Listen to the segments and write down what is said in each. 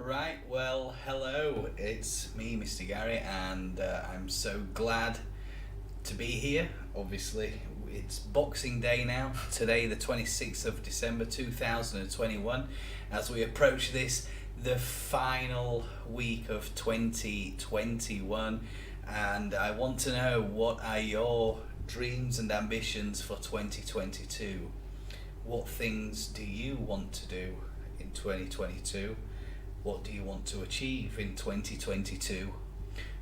Right, well, hello, it's me, Mr. Gary, and I'm so glad to be here. Obviously, it's Boxing Day now, today, the 26th of December 2021, as we approach the final week of 2021, and I want to know, what are your dreams and ambitions for 2022? What things do you want to do in 2022? What do you want to achieve in 2022?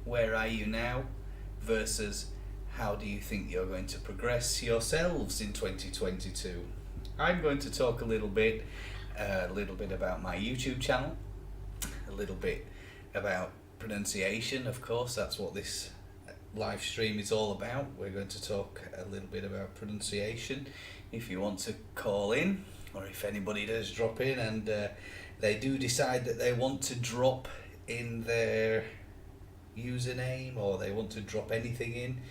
Where are you now versus how do you think you're going to progress yourselves in 2022? I'm going to talk a little bit about my YouTube channel, a little bit about pronunciation. Of course, that's what this live stream is all about. We're going to talk a little bit about pronunciation. If you want to call in, or if anybody does drop in and they do decide that they want to drop in their username, or they want to drop anything in,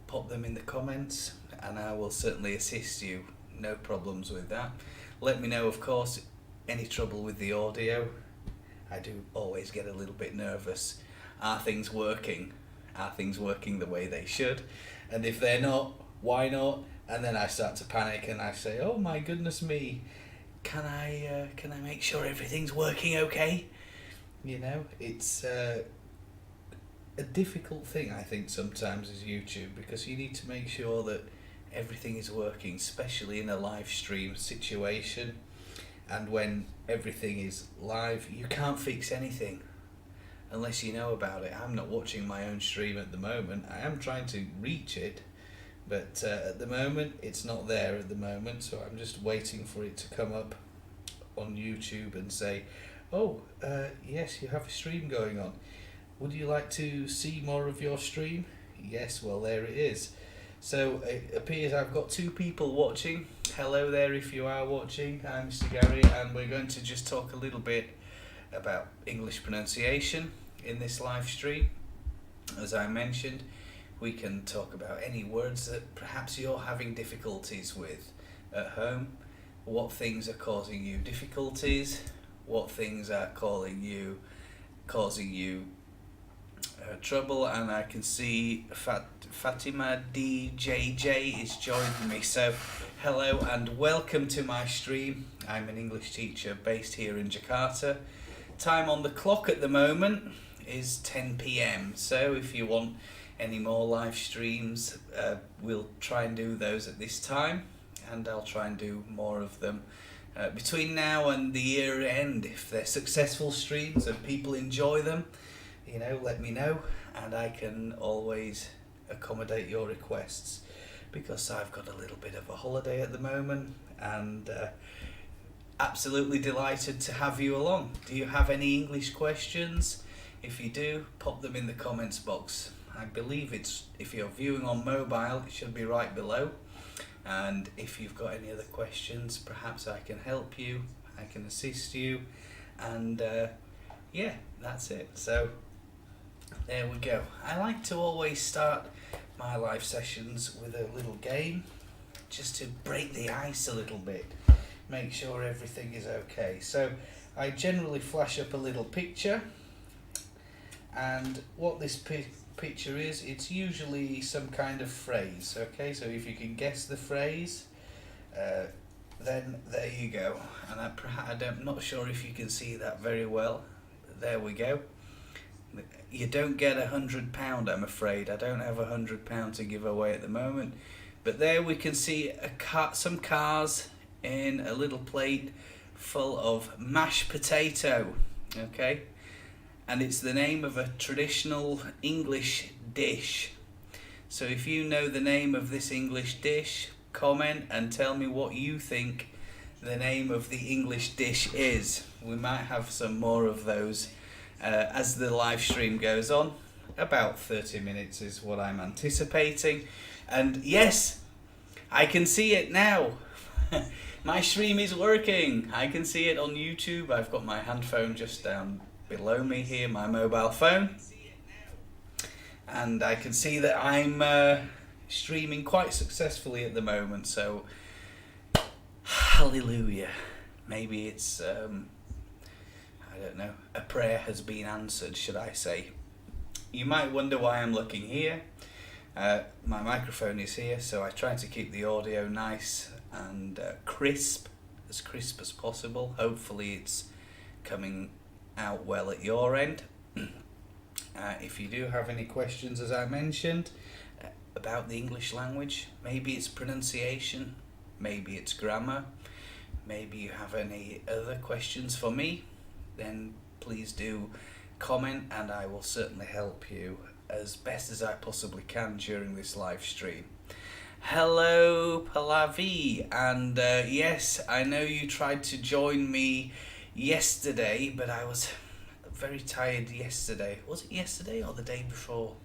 pop them in the comments and I will certainly assist you. No problems with that. Let me know, of course, any trouble with the audio. I do always get a little bit nervous. Are things working? Are things working the way they should? And if they're not, why not? And then I start to panic and I say, oh my goodness me, can I make sure everything's working okay? You know, it's a difficult thing, I think, sometimes as YouTube, because you need to make sure that everything is working, especially in a live stream situation. And when everything is live, you can't fix anything unless you know about it. I'm not watching my own stream at the moment. I am trying to reach it, but at the moment it's not there at the moment, so I'm just waiting for it to come up on YouTube and say, oh, yes, you have a stream going on. Would you like to see more of your stream? Yes, well, there it is. So it appears I've got 2 people watching. Hello there if you are watching. I'm Mr. Gary, and we're going to just talk a little bit about English pronunciation in this live stream. As I mentioned, we can talk about any words that perhaps you're having difficulties with at home. What things are causing you difficulties? What things are causing you trouble? And I can see Fatima DJJ is joining me. So hello and welcome to my stream. I'm an English teacher based here in Jakarta. Time on the clock at the moment is 10 p.m. So if you want any more live streams, we'll try and do those at this time, and I'll try and do more of them between now and the year end. If they're successful streams and people enjoy them, you know, let me know and I can always accommodate your requests, because I've got a little bit of a holiday at the moment, and absolutely delighted to have you along. Do you have any English questions? If you do, pop them in the comments box. I believe if you're viewing on mobile, it should be right below. And if you've got any other questions, perhaps I can help you, I can assist you, and yeah, that's it. So there we go. I like to always start my live sessions with a little game, just to break the ice a little bit, make sure everything is okay. So I generally flash up a little picture, and what this picture is, it's usually some kind of phrase. Okay, so if you can guess the phrase, then there you go. And I'm not sure if you can see that very well. There we go. You don't get £100, I'm afraid. I don't have £100 to give away at the moment. But there we can see some cars in a little plate full of mashed potato. Okay, and it's the name of a traditional English dish. So if you know the name of this English dish, comment and tell me what you think the name of the English dish is. We might have some more of those as the live stream goes on. About 30 minutes is what I'm anticipating. And yes, I can see it now. My stream is working. I can see it on YouTube. I've got my hand phone just down below me here, my mobile phone. And I can see that I'm streaming quite successfully at the moment. So, hallelujah. Maybe it's I don't know, a prayer has been answered, should I say. You might wonder why I'm looking here. My microphone is here, so I try to keep the audio nice and crisp as possible. Hopefully it's coming out well at your end. If you do have any questions, as I mentioned, about the English language, maybe it's pronunciation, maybe it's grammar, maybe you have any other questions for me, then please do comment and I will certainly help you as best as I possibly can during this live stream. Hello Pallavi, and yes, I know you tried to join me yesterday, but I was very tired yesterday. Was it yesterday or the day before?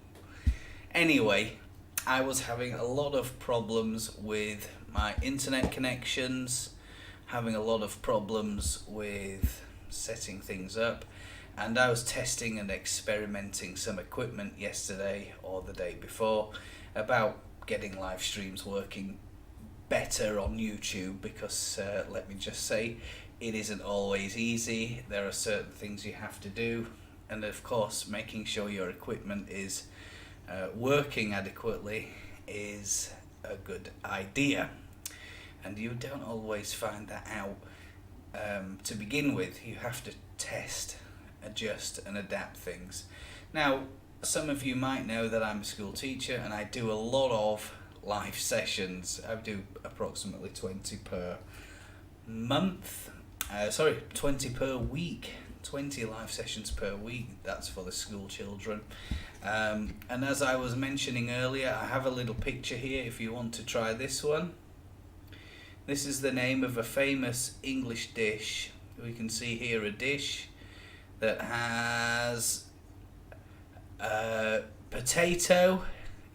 Anyway, I was having a lot of problems with my internet connections, having a lot of problems with setting things up, and I was testing and experimenting some equipment yesterday or the day before about getting live streams working better on YouTube, because let me just say, it isn't always easy. There are certain things you have to do, and of course making sure your equipment is working adequately is a good idea, and you don't always find that out to begin with. You have to test, adjust and adapt things. Now, some of you might know that I'm a school teacher and I do a lot of live sessions. I do approximately 20 per month, 20 per week, 20 live sessions per week. That's for the school children. And as I was mentioning earlier, I have a little picture here if you want to try this one. This is the name of a famous English dish. We can see here a dish that has a potato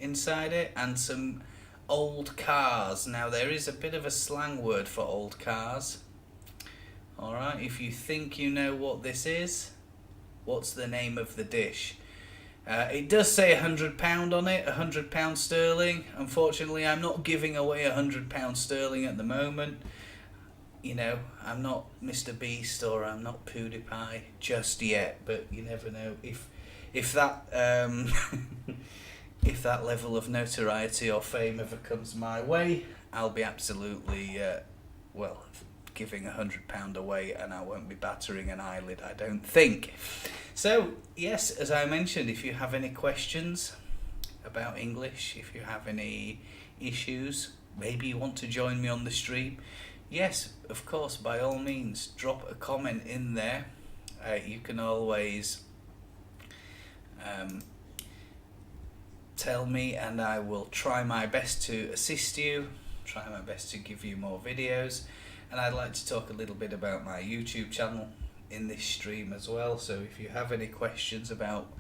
inside it and some old cars. Now there is a bit of a slang word for old cars. Alright, if you think you know what this is, what's the name of the dish? It does say £100 on it, £100 sterling. Unfortunately, I'm not giving away £100 sterling at the moment. You know, I'm not Mr. Beast or I'm not PewDiePie just yet, but you never know. If that if that level of notoriety or fame ever comes my way, I'll be absolutely giving £100 away, and I won't be battering an eyelid, I don't think. So yes, as I mentioned, if you have any questions about English, if you have any issues, maybe you want to join me on the stream, yes, of course, by all means, drop a comment in there. You can always tell me and I will try my best to assist you, try my best to give you more videos. And I'd like to talk a little bit about my YouTube channel in this stream as well. So if you have any questions about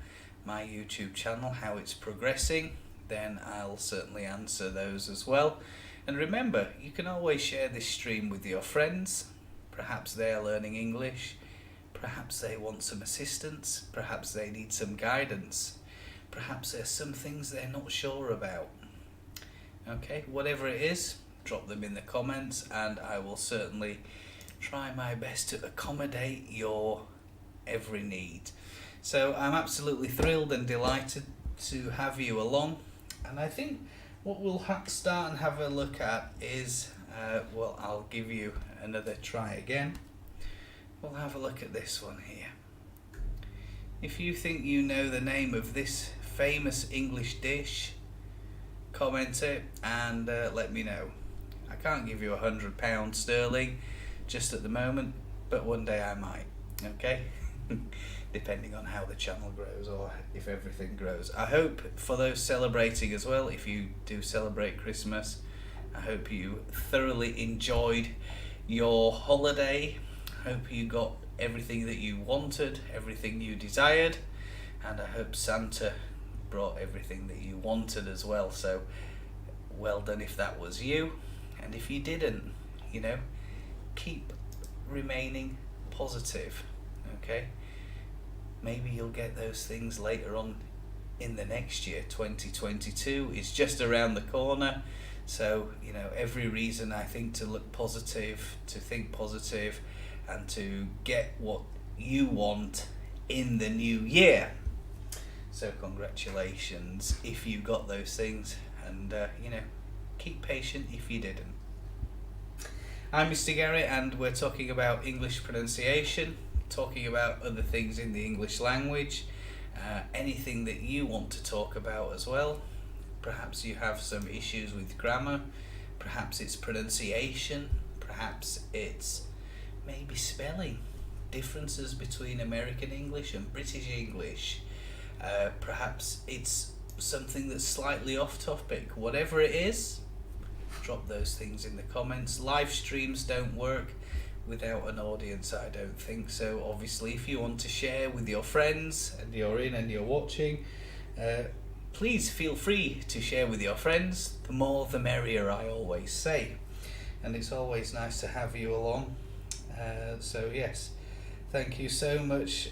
my YouTube channel, how it's progressing, then I'll certainly answer those as well. And remember, you can always share this stream with your friends. Perhaps they're learning English, perhaps they want some assistance, perhaps they need some guidance, perhaps there's some things they're not sure about. Okay, whatever it is, drop them in the comments and I will certainly try my best to accommodate your every need. So I'm absolutely thrilled and delighted to have you along, and I think what we'll start and have a look at is, I'll give you another try again. We'll have a look at this one here. If you think you know the name of this famous English dish, comment it and let me know. I can't give you £100 sterling just at the moment, but one day I might, okay? Depending on how the channel grows or if everything grows. I hope for those celebrating as well, if you do celebrate Christmas, I hope you thoroughly enjoyed your holiday. Hope you got everything that you wanted, everything you desired, and I hope Santa brought everything that you wanted as well. So well done if that was you, and if you didn't, you know, keep remaining positive, okay? Maybe you'll get those things later on in the next year. 2022 is just around the corner, so you know, every reason I think to look positive, to think positive, and to get what you want in the new year. So congratulations if you got those things, and keep patient if you didn't. I'm Mr. Gary, and we're talking about English pronunciation, talking about other things in the English language, anything that you want to talk about as well. Perhaps you have some issues with grammar, perhaps it's pronunciation, perhaps it's maybe spelling, differences between American English and British English, perhaps it's something that's slightly off topic. Whatever it is, drop those things in the comments. Live streams don't work without an audience, I don't think. So obviously if you want to share with your friends and you're in and you're watching, please feel free to share with your friends. The more the merrier, I always say, and it's always nice to have you along. So yes, thank you so much,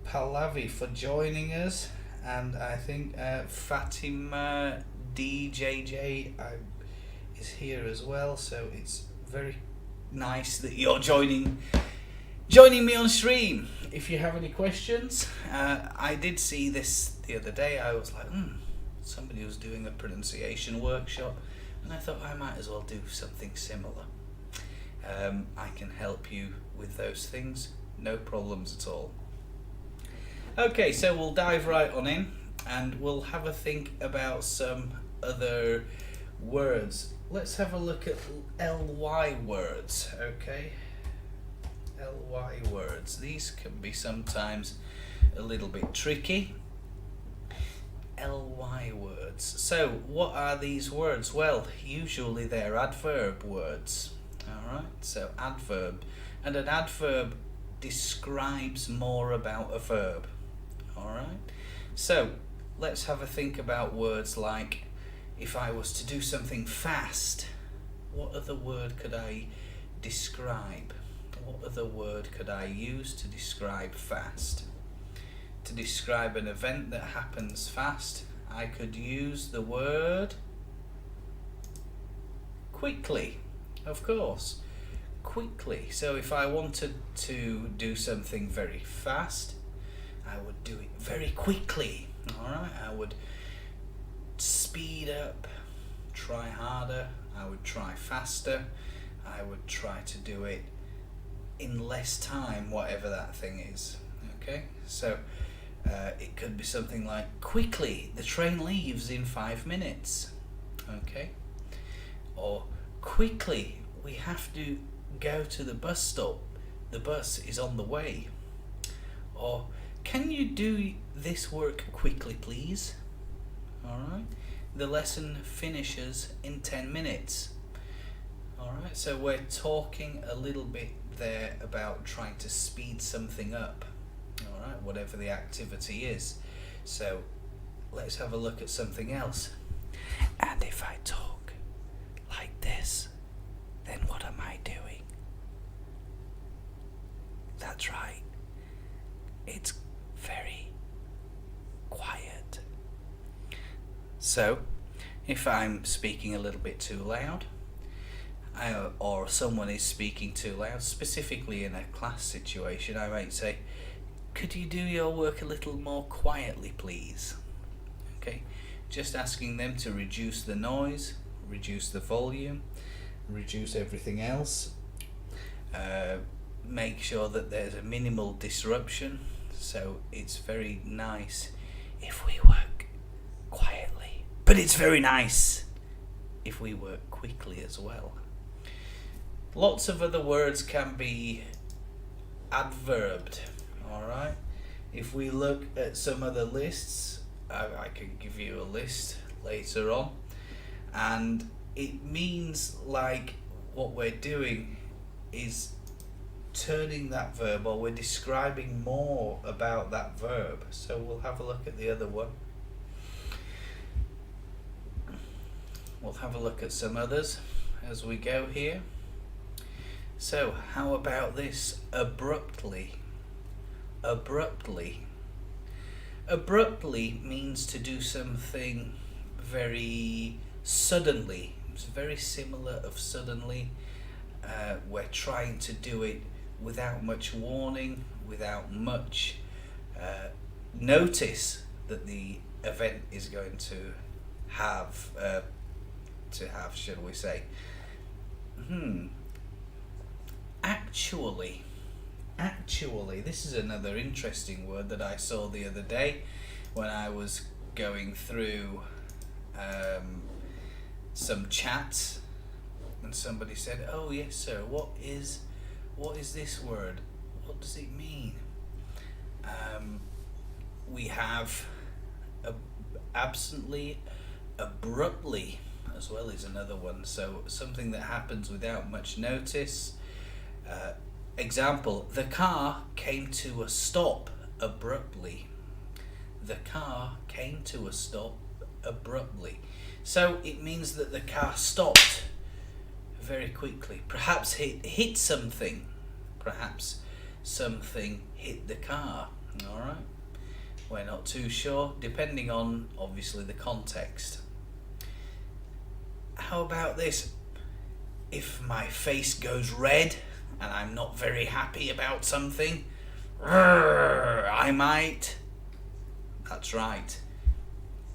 Pallavi, for joining us, and I think Fatima DJJ is here as well, so it's very nice that you're joining me on stream. If you have any questions, I did see this the other day. I was like, somebody was doing a pronunciation workshop, and I thought I might as well do something similar. I can help you with those things, no problems at all. Okay, so we'll dive right on in, and we'll have a think about some other words. Let's have a look at ly words, okay? Ly words. These can be sometimes a little bit tricky. Ly words. So what are these words? Well, usually they're adverb words. Alright, so adverb. And an adverb describes more about a verb. Alright, so let's have a think about words like, if I was to do something fast, what other word could I describe? What other word could I use to describe fast? To describe an event that happens fast, I could use the word quickly, of course. Quickly. So if I wanted to do something very fast, I would do it very quickly. Alright, I would speed up, try harder, I would try faster, I would try to do it in less time, whatever that thing is. Okay, so it could be something like, quickly, the train leaves in 5 minutes. Okay, or quickly, we have to go to the bus stop, the bus is on the way. Or, can you do this work quickly, please? Alright, the lesson finishes in 10 minutes. Alright, so we're talking a little bit there about trying to speed something up. Alright, whatever the activity is. So let's have a look at something else. And if I talk like this, then what am I doing? That's right, it's very quiet. So if I'm speaking a little bit too loud, or someone is speaking too loud, specifically in a class situation, I might say, could you do your work a little more quietly, please? Okay, just asking them to reduce the noise, reduce the volume, reduce everything else, make sure that there's a minimal disruption. So it's very nice if we work quietly, but it's very nice if we work quickly as well. Lots of other words can be adverbed. Alright, if we look at some other lists, I can give you a list later on, and it means like what we're doing is turning that verb, or we're describing more about that verb. So we'll have a look at the other one. We'll have a look at some others as we go here. So how about this? Abruptly. Abruptly. Abruptly means to do something very suddenly. It's very similar of suddenly. We're trying to do it without much warning, without much notice that the event is going to have, shall we say. Actually, this is another interesting word that I saw the other day when I was going through some chats, and somebody said, "Oh yes, sir. What is this word? What does it mean?" We have absently, abruptly, as well as another one. So something that happens without much notice. Example: the car came to a stop abruptly. The car came to a stop abruptly. So it means that the car stopped very quickly. Perhaps it hit something. Perhaps something hit the car. All right. We're not too sure, depending on obviously the context. How about this? If my face goes red and I'm not very happy about something, I might. That's right.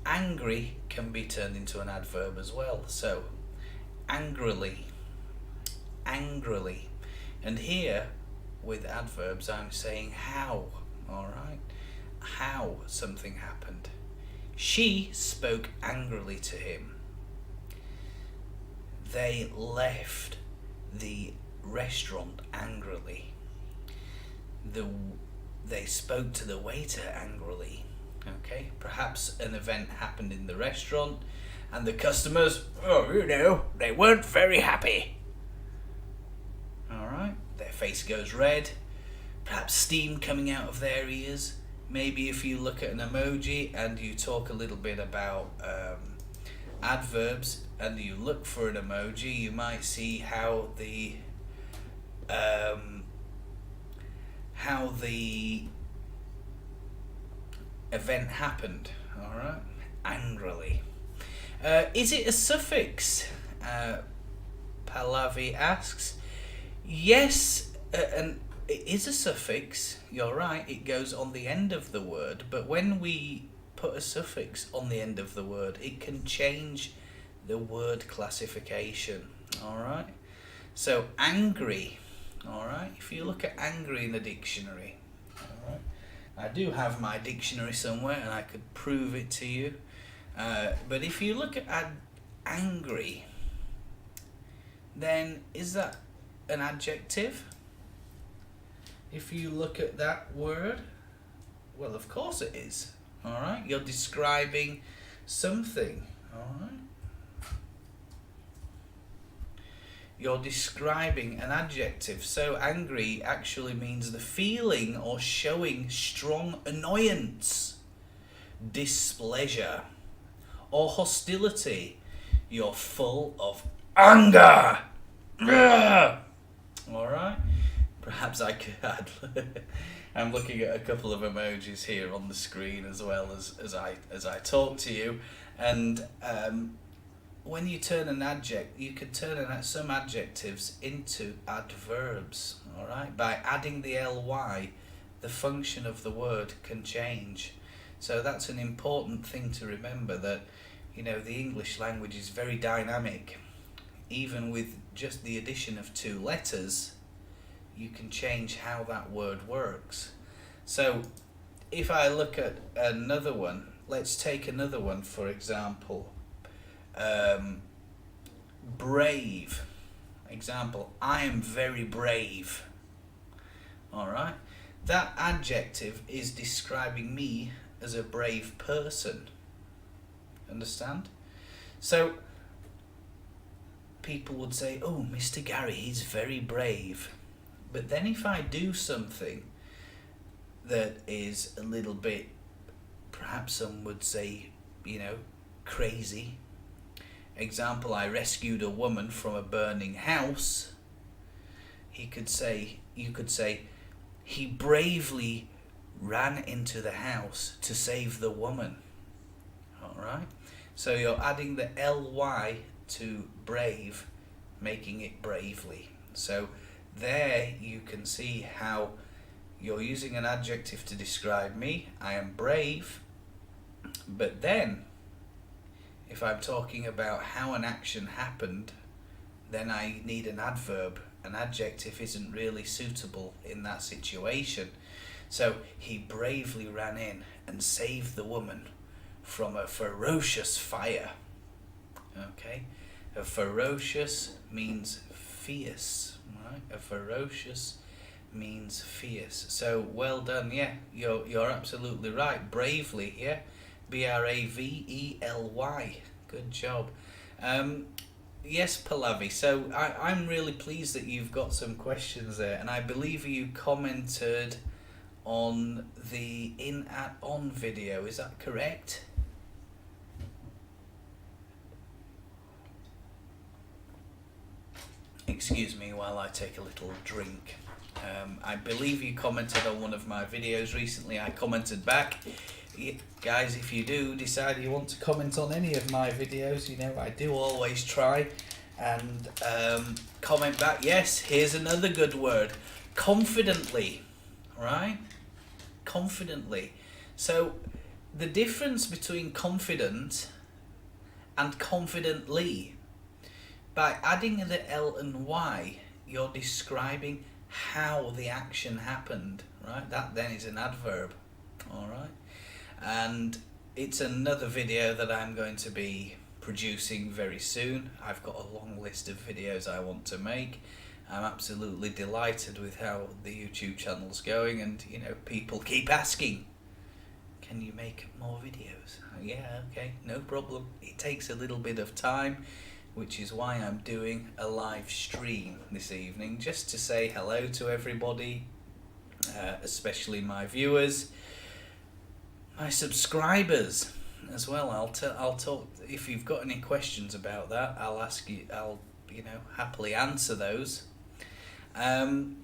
Angry can be turned into an adverb as well. So, angrily. And here, with adverbs, I'm saying how. All right. How something happened. She spoke angrily to him. They left the restaurant angrily. They spoke to the waiter angrily. Okay, perhaps an event happened in the restaurant and the customers, they weren't very happy. All right, their face goes red, perhaps steam coming out of their ears. Maybe if you look at an emoji and you talk a little bit about adverbs and you look for an emoji, you might see how the event happened. All right, angrily. Is it a suffix? Pallavi asks. Yes, and it is a suffix. You're right, it goes on the end of the word, but when we put a suffix on the end of the word, it can change the word classification. All right, so angry. All right, if you look at angry in the dictionary, all right, I do have my dictionary somewhere and I could prove it to you, but if you look at angry, then is that an adjective? If you look at that word, well, of course it is. All right, you're describing something. All right, you're describing an adjective. So angry actually means the feeling or showing strong annoyance, displeasure, or hostility. You're full of anger. All right. Perhaps I could add. I'm looking at a couple of emojis here on the screen as well as I talk to you, and when you turn an adjective, you could turn some adjectives into adverbs. All right, by adding the ly, the function of the word can change. So that's an important thing to remember, that the English language is very dynamic. Even with just the addition of 2 letters, you can change how that word works. So if I look at another one, let's take another one, for example, brave. Example, I am very brave. All right, that adjective is describing me as a brave person. Understand? So people would say, "Oh, Mr. Gary, he's very brave." But then if I do something that is a little bit, perhaps some would say, crazy. Example, I rescued a woman from a burning house. You could say, he bravely ran into the house to save the woman. All right? So you're adding the ly to brave, making it bravely. So there you can see how you're using an adjective to describe me. I am brave. But then, if I'm talking about how an action happened, then I need an adverb. An adjective isn't really suitable in that situation. So he bravely ran in and saved the woman from a ferocious fire. Okay? A ferocious means fierce, right? A ferocious means fierce. So well done, yeah. You're absolutely right. Bravely, yeah. Bravely. Good job. Yes, Pallavi. So I'm really pleased that you've got some questions there, and I believe you commented on the in at on video. Is that correct? Excuse me while I take a little drink. I believe you commented on one of my videos recently. I commented back. Guys, if you do decide you want to comment on any of my videos, you know I do always try and comment back. Yes, here's another good word. Confidently, right? Confidently. So the difference between confident and confidently, by adding the L and Y, you're describing how the action happened, right? That then is an adverb, all right? And it's another video that I'm going to be producing very soon. I've got a long list of videos I want to make. I'm absolutely delighted with how the YouTube channel's going, and you know, people keep asking, can you make more videos? Yeah, okay, no problem. It takes a little bit of time, which is why I'm doing a live stream this evening, just to say hello to everybody, especially my viewers, my subscribers as well. I'll talk if you've got any questions about that. I'll happily answer those.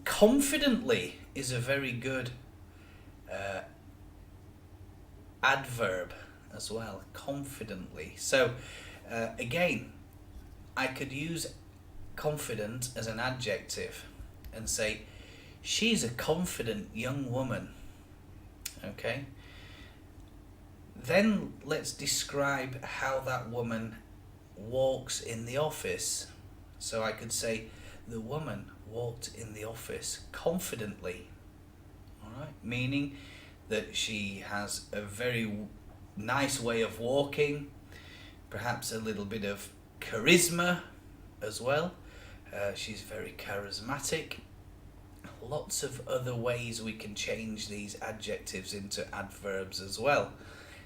Confidently is a very good adverb as well. Confidently. So again, I could use confident as an adjective and say she's a confident young woman. Okay. Then let's describe how that woman walks in the office. So I could say the woman walked in the office confidently. All right, meaning that she has a very nice way of walking, perhaps a little bit of charisma as well. She's very charismatic. Lots of other ways we can change these adjectives into adverbs as well.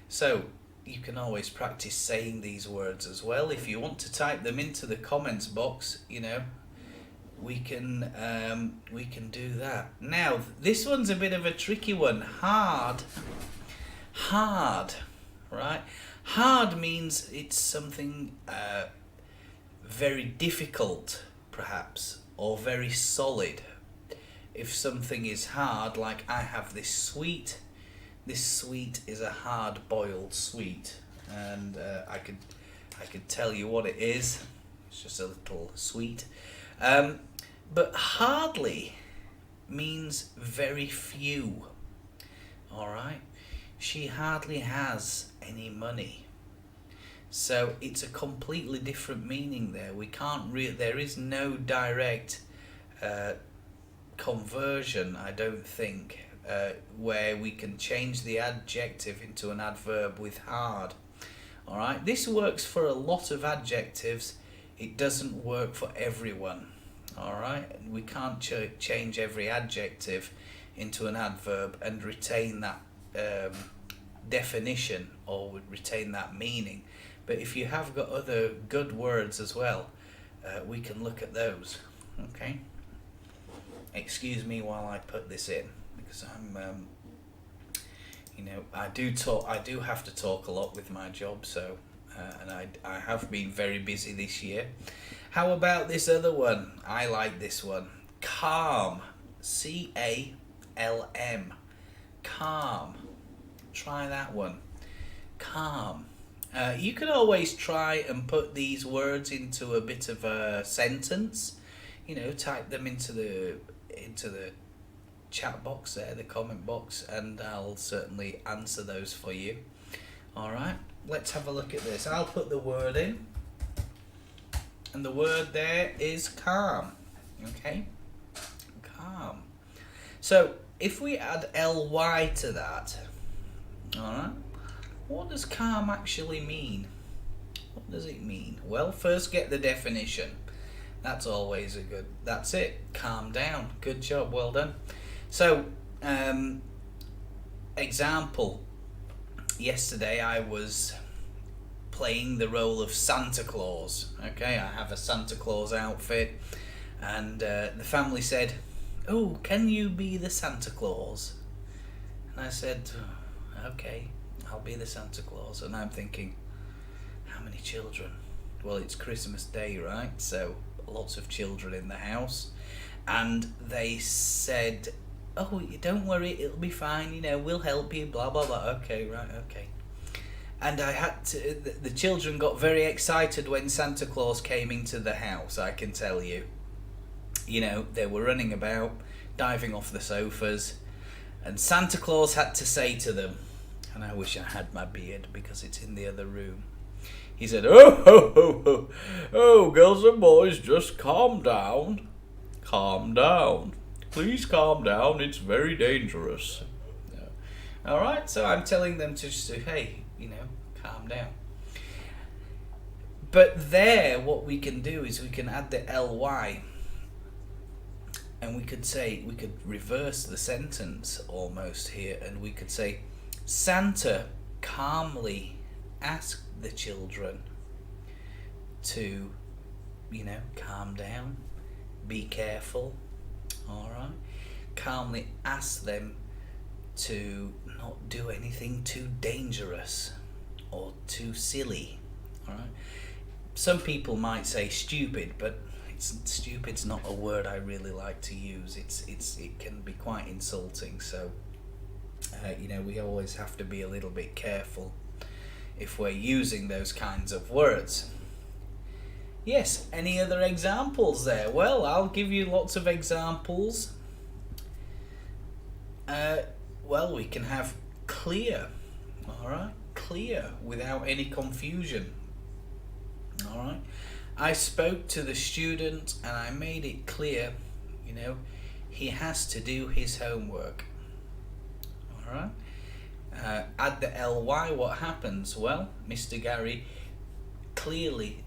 So you can always practice saying these words as well. If you want to type them into the comments box, you know, we can do that. Now this one's a bit of a tricky one. Hard, right? Hard means it's something very difficult, perhaps, or very solid. If something is hard, like I have this sweet. This sweet is a hard-boiled sweet, and I could tell you what it is. It's just a little sweet. But hardly means very few. All right, she hardly has any money. So it's a completely different meaning there. We can't there is no direct conversion, I don't think, where we can change the adjective into an adverb with hard. All right, this works for a lot of adjectives. It doesn't work for everyone. All right, we can't change every adjective into an adverb and retain that definition or retain that meaning. But if you have got other good words as well, we can look at those. Okay. Excuse me while I put this in, because I'm, I do have to talk a lot with my job, so, and I have been very busy this year. How about this other one? I like this one. Calm. C-A-L-M. Calm. Try that one. Calm. You can always try and put these words into a bit of a sentence. type them into the chat box there, the comment box, and I'll certainly answer those for you. Alright, let's have a look at this. I'll put the word in, and the word there is calm. Okay, calm. So if we add ly to that, alright, what does calm actually mean? What does it mean? Well, first get the definition. That's always that's it. Calm down. Good job. Well done. So, example. Yesterday I was playing the role of Santa Claus. Okay, I have a Santa Claus outfit, and the family said, "Oh, can you be the Santa Claus?" And I said, "Okay, I'll be the Santa Claus." And I'm thinking, how many children? Well, it's Christmas Day, right? So lots of children in the house, and they said, "Oh, don't worry, it'll be fine, we'll help you, blah blah blah." Okay, right, okay. And I had to, the children got very excited when Santa Claus came into the house, I can tell you. They were running about, diving off the sofas, and Santa Claus had to say to them, and I wish I had my beard because it's in the other room. He said, "Oh, ho, ho, ho. Oh, girls and boys, just calm down. Calm down. Please calm down. It's very dangerous." All right, so I'm telling them to just say, hey, calm down. But there, what we can do is we can add the ly, and we could reverse the sentence almost here, and we could say, Santa calmly asked the children to, calm down, be careful, all right? Calmly ask them to not do anything too dangerous or too silly, all right? Some people might say stupid, but stupid's not a word I really like to use. It can be quite insulting, so we always have to be a little bit careful if we're using those kinds of words. Yes, any other examples there? Well, I'll give you lots of examples. Well, we can have clear, all right? Clear, without any confusion, all right? I spoke to the student and I made it clear, he has to do his homework, all right? Add the ly, what happens? Well, Mr. Gary clearly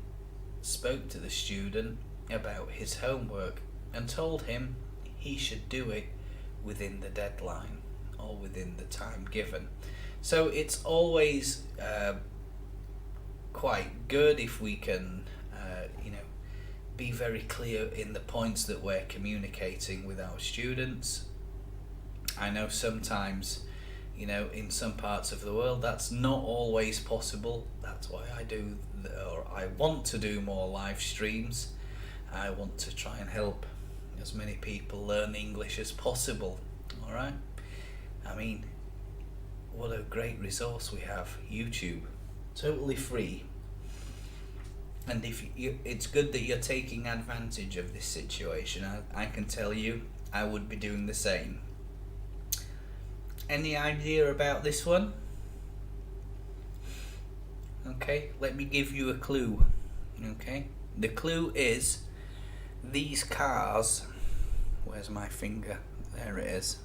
spoke to the student about his homework and told him he should do it within the deadline or within the time given. So it's always quite good if we can be very clear in the points that we're communicating with our students. I know sometimes in some parts of the world that's not always possible. That's why I want to do more live streams. I want to try and help as many people learn English as possible, all right? I mean, what a great resource we have, YouTube, totally free. And it's good that you're taking advantage of this situation. I can tell you, I would be doing the same. Any idea about this one? Okay, let me give you a clue. Okay, the clue is these cars. Where's my finger? There it is.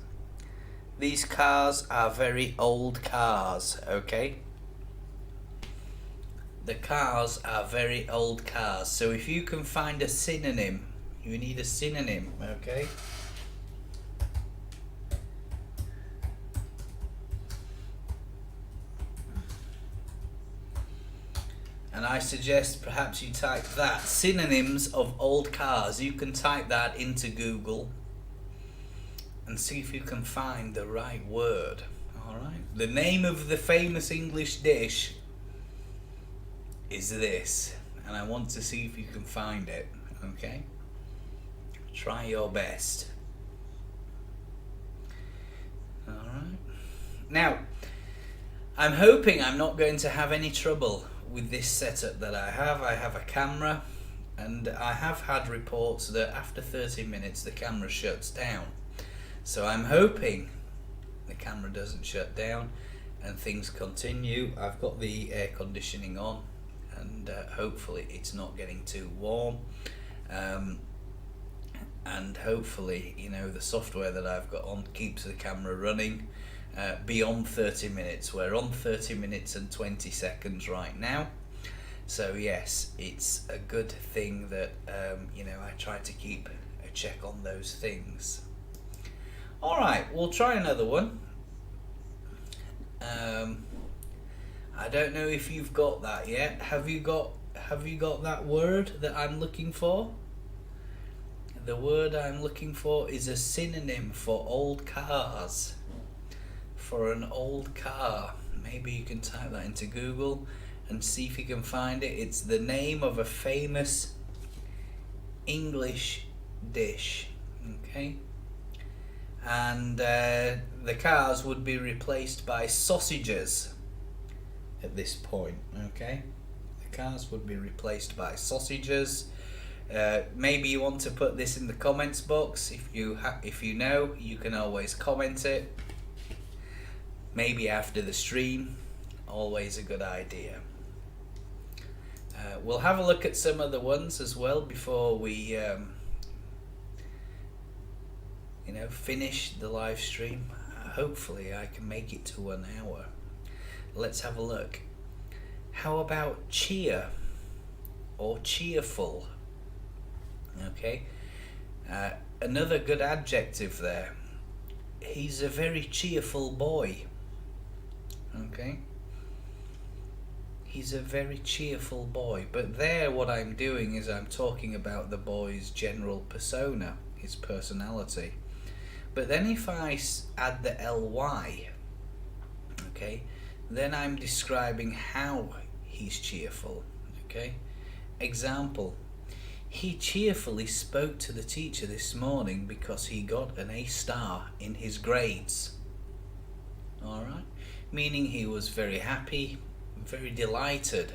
These cars are very old cars, okay? The cars are very old cars. So if you can find a synonym, you need a synonym, okay? And I suggest perhaps you type that, synonyms of old cars. You can type that into Google and see if you can find the right word. Alright? The name of the famous English dish is this. And I want to see if you can find it. Okay? Try your best. Alright? Now, I'm hoping I'm not going to have any trouble with this setup that I have. I have a camera and I have had reports that after 30 minutes the camera shuts down. So I'm hoping the camera doesn't shut down and things continue. I've got the air conditioning on, and hopefully it's not getting too warm. And hopefully, you know, the software that I've got on keeps the camera running beyond 30 minutes. We're on 30 minutes and 20 seconds right now. So yes, it's a good thing that, you know, I try to keep a check on those things. Alright, we'll try another one. I don't know if you've got that yet. Have you got that word that I'm looking for? The word I'm looking for is a synonym for old cars. For an old car. Maybe you can type that into Google and see if you can find it. It's the name of a famous English dish. Okay? And the cars would be replaced by sausages at this point. Okay? The cars would be replaced by sausages. Maybe you want to put this in the comments box. If you know, you can always comment it. Maybe after the stream. Always a good idea. We'll have a look at some other ones as well before we you know, finish the live stream. Hopefully I can make it to 1 hour. Let's have a look. How about cheer or cheerful? Okay, another good adjective there. He's a very cheerful boy. Okay, he's a very cheerful boy. But there, what I'm doing is I'm talking about the boy's general persona, his personality. But then if I add the ly, okay, then I'm describing how he's cheerful. Okay, example. He cheerfully spoke to the teacher this morning because he got an A star in his grades. Alright? Meaning he was very happy, very delighted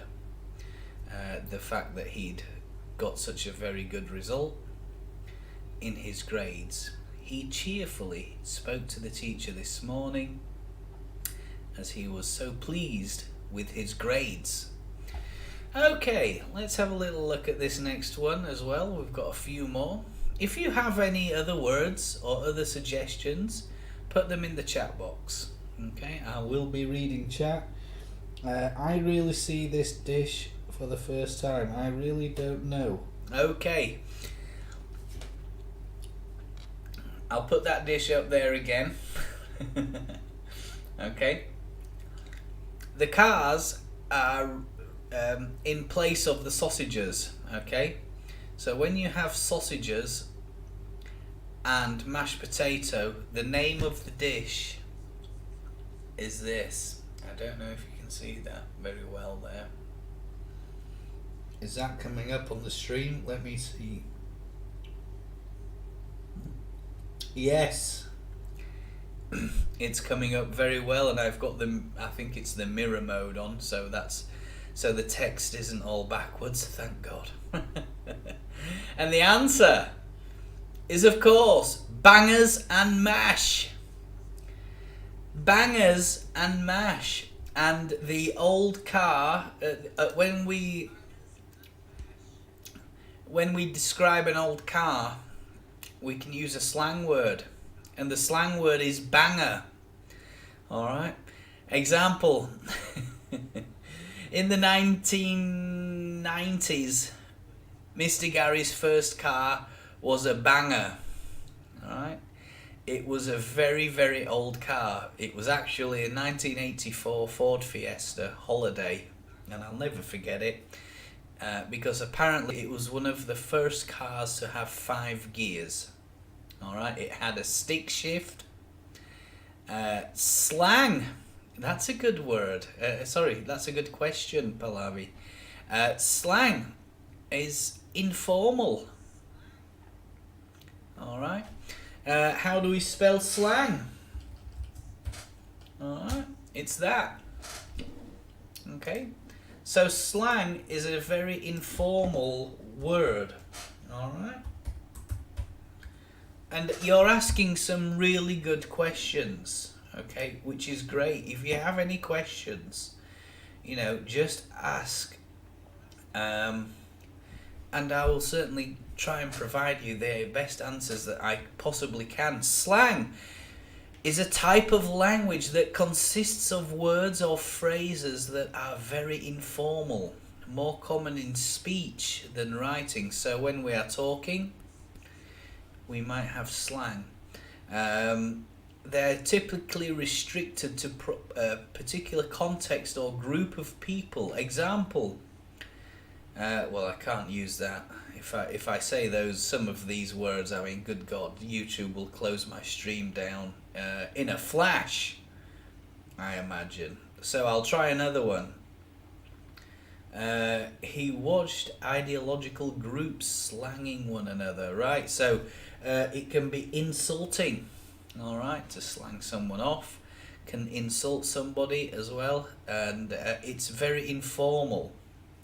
the fact that he'd got such a very good result in his grades. He cheerfully spoke to the teacher this morning as he was so pleased with his grades. Okay, let's have a little look at this next one as well. We've got a few more. If you have any other words or other suggestions, put them in the chat box. Okay, I will be reading chat. I really see this dish for the first time. I really don't know. Okay. I'll put that dish up there again. Okay. The cars are in place of the sausages. Okay, so when you have sausages and mashed potato, the name of the dish is this. I don't know if you can see that very well there. Is that coming up on the stream? Let me see. Yes. It's coming up very well, and I've got them. I think it's the mirror mode on, so the text isn't all backwards. Thank God. And the answer is, of course, bangers and mash. Bangers and mash. And the old car. When we describe an old car, we can use a slang word. And the slang word is banger. Alright? Example. In the 1990s, Mr. Gary's first car was a banger. Alright? It was a very, very old car. It was actually a 1984 Ford Fiesta Holiday. And I'll never forget it. Because apparently it was one of the first cars to have 5 gears. Alright, it had a stick shift. Slang. That's a good word. Sorry, that's a good question, Pallavi. Slang is informal. Alright. How do we spell slang? Alright, it's that. Okay. So slang is a very informal word, all right? And you're asking some really good questions, okay, which is great. If you have any questions, just ask, and I will certainly try and provide you the best answers that I possibly can. Slang is a type of language that consists of words or phrases that are very informal, more common in speech than writing. So when we are talking, we might have slang. They're typically restricted to a particular context or group of people. Example, well, I can't use that. If I say some of these words, I mean, good God, YouTube will close my stream down in a flash, I imagine. So I'll try another one. He watched ideological groups slanging one another, right? So it can be insulting, all right, to slang someone off, can insult somebody as well, and it's very informal,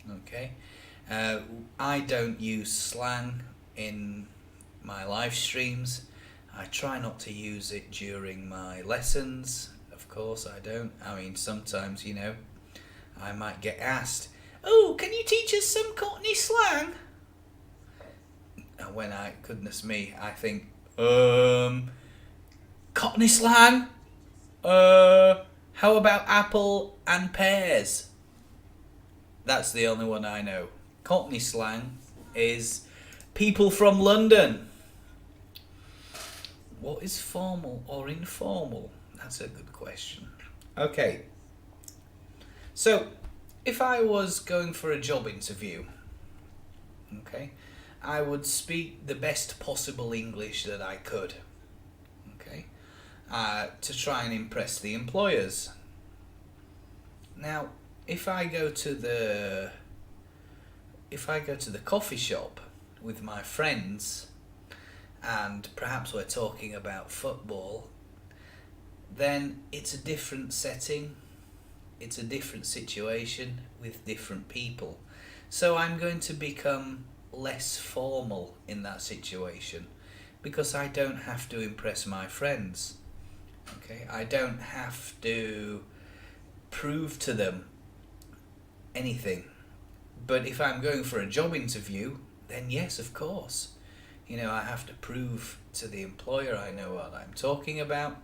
okay? I don't use slang in my live streams. I try not to use it during my lessons. Of course I don't. I mean, sometimes, I might get asked, "Oh, can you teach us some Cockney slang?" And when goodness me, I think, Cockney slang? How about apple and pears? That's the only one I know. Cockney slang is people from London. What is formal or informal? That's a good question. Okay. So, if I was going for a job interview, okay, I would speak the best possible English that I could, okay, to try and impress the employers. Now, if I go to the coffee shop with my friends, and perhaps we're talking about football, then it's a different setting, it's a different situation with different people. So I'm going to become less formal in that situation because I don't have to impress my friends. Okay, I don't have to prove to them anything. But if I'm going for a job interview, then yes, of course. I have to prove to the employer I know what I'm talking about.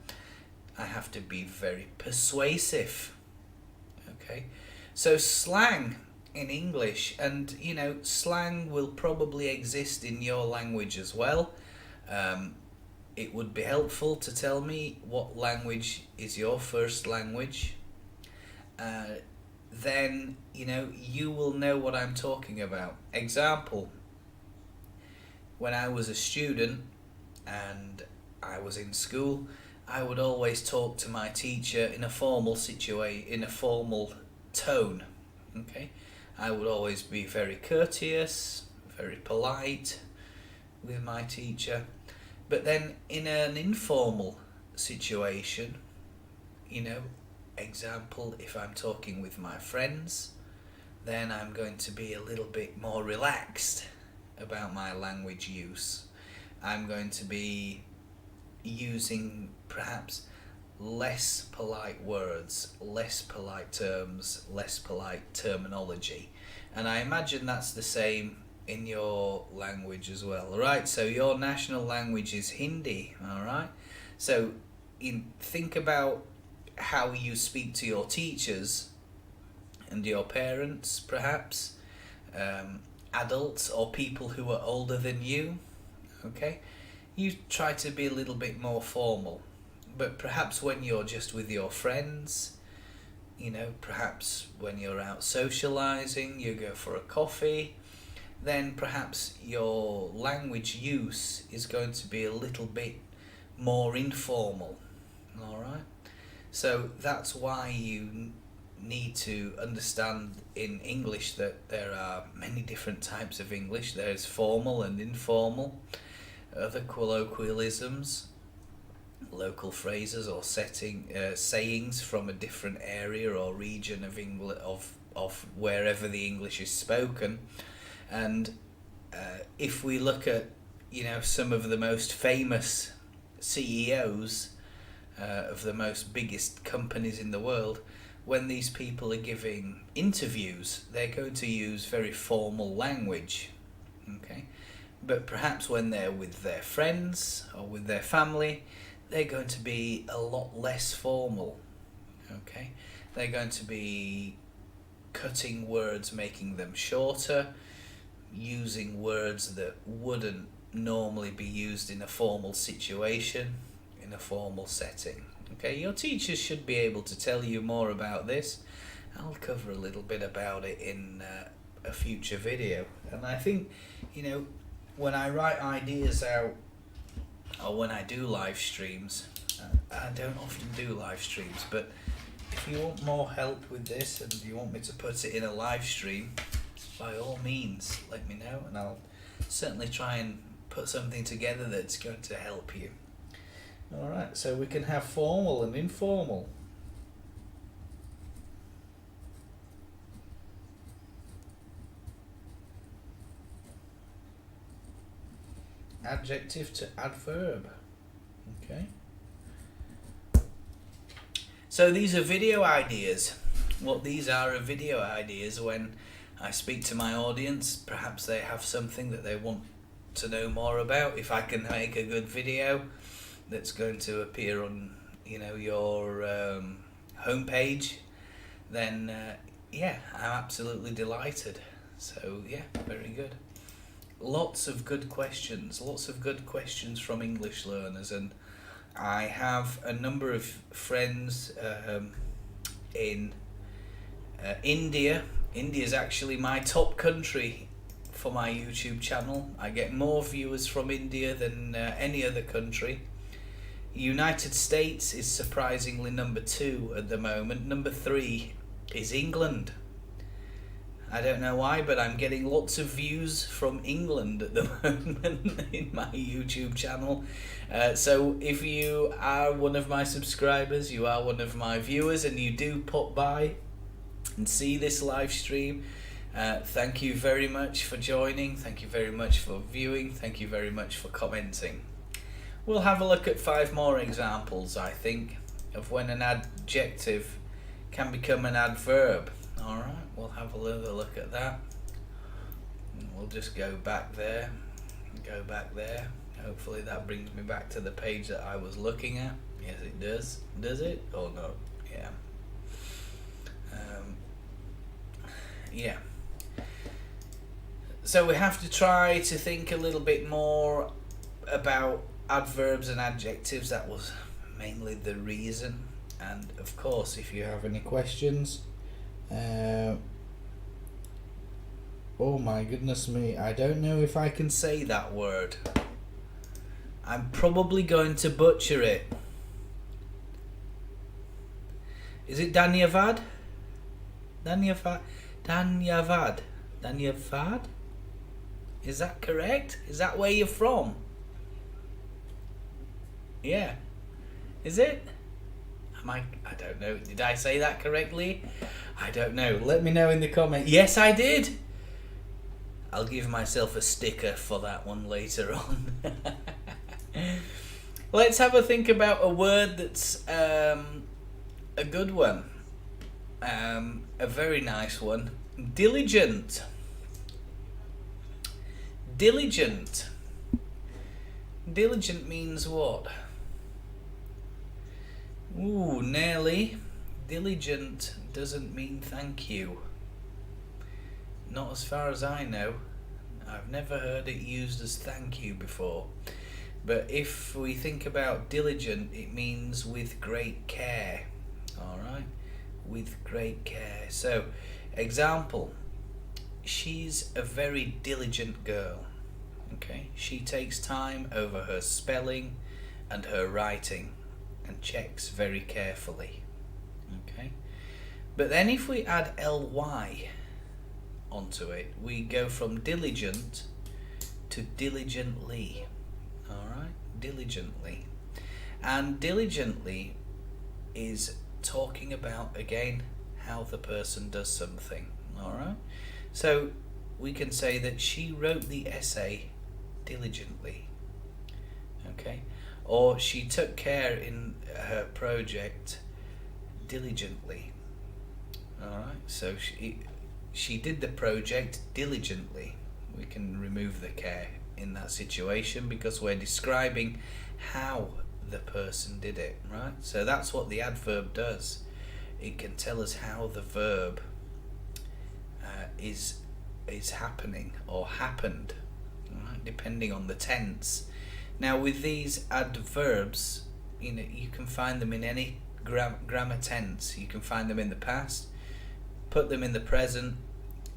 I have to be very persuasive. Okay, so slang in English, and slang will probably exist in your language as well. It would be helpful to tell me what language is your first language. Then you will know what I'm talking about. Example, when I was a student and I was in school, I would always talk to my teacher in a formal tone. Okay, I would always be very courteous, very polite with my teacher. But then in an informal situation, example, if I'm talking with my friends, then I'm going to be a little bit more relaxed about my language use. I'm going to be using perhaps less polite words, less polite terms, less polite terminology. And I imagine that's the same in your language as well, right? So your national language is Hindi, all right? So think about how you speak to your teachers and your parents, perhaps, adults or people who are older than you, okay? You try to be a little bit more formal. But perhaps when you're just with your friends, perhaps when you're out socializing, you go for a coffee, then perhaps your language use is going to be a little bit more informal, all right? So that's why you need to understand in English that there are many different types of English. There's formal and informal, other colloquialisms, local phrases or sayings from a different area or region of of wherever the English is spoken. And if we look at, some of the most famous CEOs of the most biggest companies in the world, when these people are giving interviews, they're going to use very formal language, okay? But perhaps when they're with their friends or with their family, they're going to be a lot less formal, okay? They're going to be cutting words, making them shorter, using words that wouldn't normally be used in a formal situation, in a formal setting. Okay, your teachers should be able to tell you more about this. I'll cover a little bit about it in a future video. And I think, when I write ideas out, or when I do live streams, I don't often do live streams, but if you want more help with this and you want me to put it in a live stream, by all means, let me know, and I'll certainly try and put something together that's going to help you. Alright, so we can have formal and informal. Adjective to adverb. Okay. So these are video ideas. What these are video ideas. When I speak to my audience, perhaps they have something that they want to know more about. If I can make a good video that's going to appear on your homepage, then yeah, I'm absolutely delighted. So yeah, very good. Lots of good questions from English learners, and I have a number of friends in India. India is actually my top country for my YouTube channel. I get more viewers from India than any other country. United States is surprisingly number 2 at the moment. Number 3 is England. I don't know why, but I'm getting lots of views from England at the moment in my YouTube channel. So if you are one of my subscribers, you are one of my viewers, and you do pop by and see this live stream, thank you very much for joining. Thank you very much for viewing. Thank you very much for commenting. We'll have a look at 5 more examples, I think, of when an adjective can become an adverb. Alright, we'll have a little look at that. And we'll just go back there. Hopefully that brings me back to the page that I was looking at. Yes, it does. Does it? Oh no. Yeah. Yeah. So we have to try to think a little bit more about adverbs and adjectives. That was mainly the reason. And of course, if you have any questions, oh my goodness me, I don't know if I can say that word. I'm probably going to butcher it. Is it Danyavad? Danyavad? Is that correct? Is that where you're from? Yeah. Is it? I don't know. Did I say that correctly? I don't know. Let me know in the comments. Yes, I did. I'll give myself a sticker for that one later on. Let's have a think about a word that's a good one. A very nice one. Diligent. Diligent. Diligent means what? Ooh, nearly. Diligent doesn't mean thank you. Not as far as I know. I've never heard it used as thank you before. But if we think about diligent, it means with great care. Alright? With great care. So, example. She's a very diligent girl. Okay? She takes time over her spelling and her writing, and checks very carefully. Okay, but then if we add ly onto it, we go from diligent to diligently. Alright, diligently. And diligently is talking about, again, how the person does something. All right. So we can say that she wrote the essay diligently. Okay. Or she took care in her project diligently. All right. So she did the project diligently. We can remove the care in that situation because we're describing how the person did it, right? So that's what the adverb does. It can tell us how the verb is happening or happened, right? Depending on the tense. Now with these adverbs, you can find them in any grammar tense. You can find them in the past, put them in the present,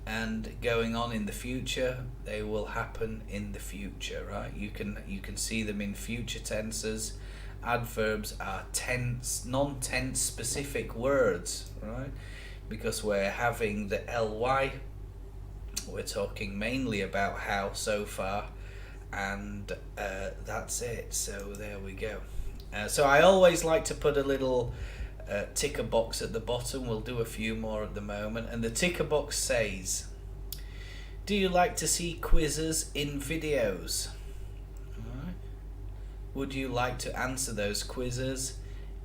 and going on in the future. They will happen in the future, right? You can see them in future tenses. Adverbs are tense, non-tense specific words, right? Because we're having the ly, we're talking mainly about how so far, and that's it. So there we go. So I always like to put a little ticker box at the bottom. We'll do a few more at the moment, and the ticker box says, do you like to see quizzes in videos? Alright. Would you like to answer those quizzes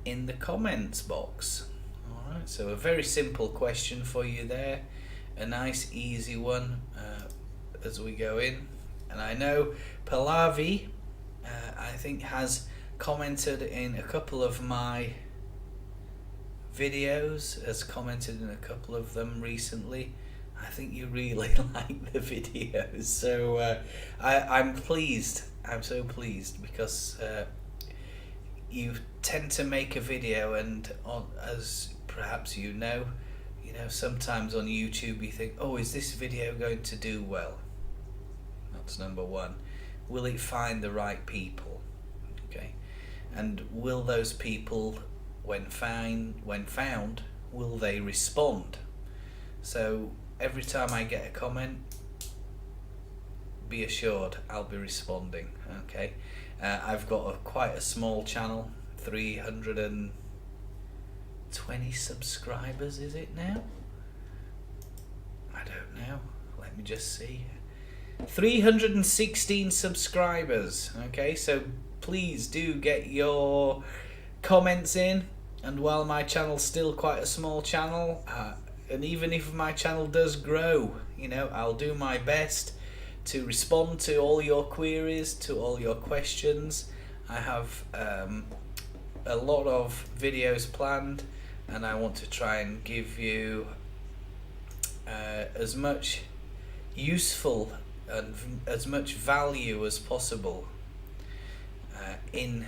in the comments box? Alright, so a very simple question for you there, a nice easy one as we go in. And I know Pallavi I think has commented in a couple of my videos, has commented in a couple of them recently. I think you really like the videos, so I'm pleased. I'm so pleased because you tend to make a video, and as perhaps you know, sometimes on YouTube you think, oh, is this video going to do well? That's number one. Will it find the right people? Okay, and will those people, when found, will they respond? So every time I get a comment, be assured I'll be responding. Okay, I've got quite a small channel, 320 subscribers, is it now? I don't know, let me just see. 316 subscribers. Okay, so please do get your comments in. And while my channel's still quite a small channel, and even if my channel does grow, I'll do my best to respond to all your queries, to all your questions. I have a lot of videos planned, and I want to try and give you as much useful and as much value as possible in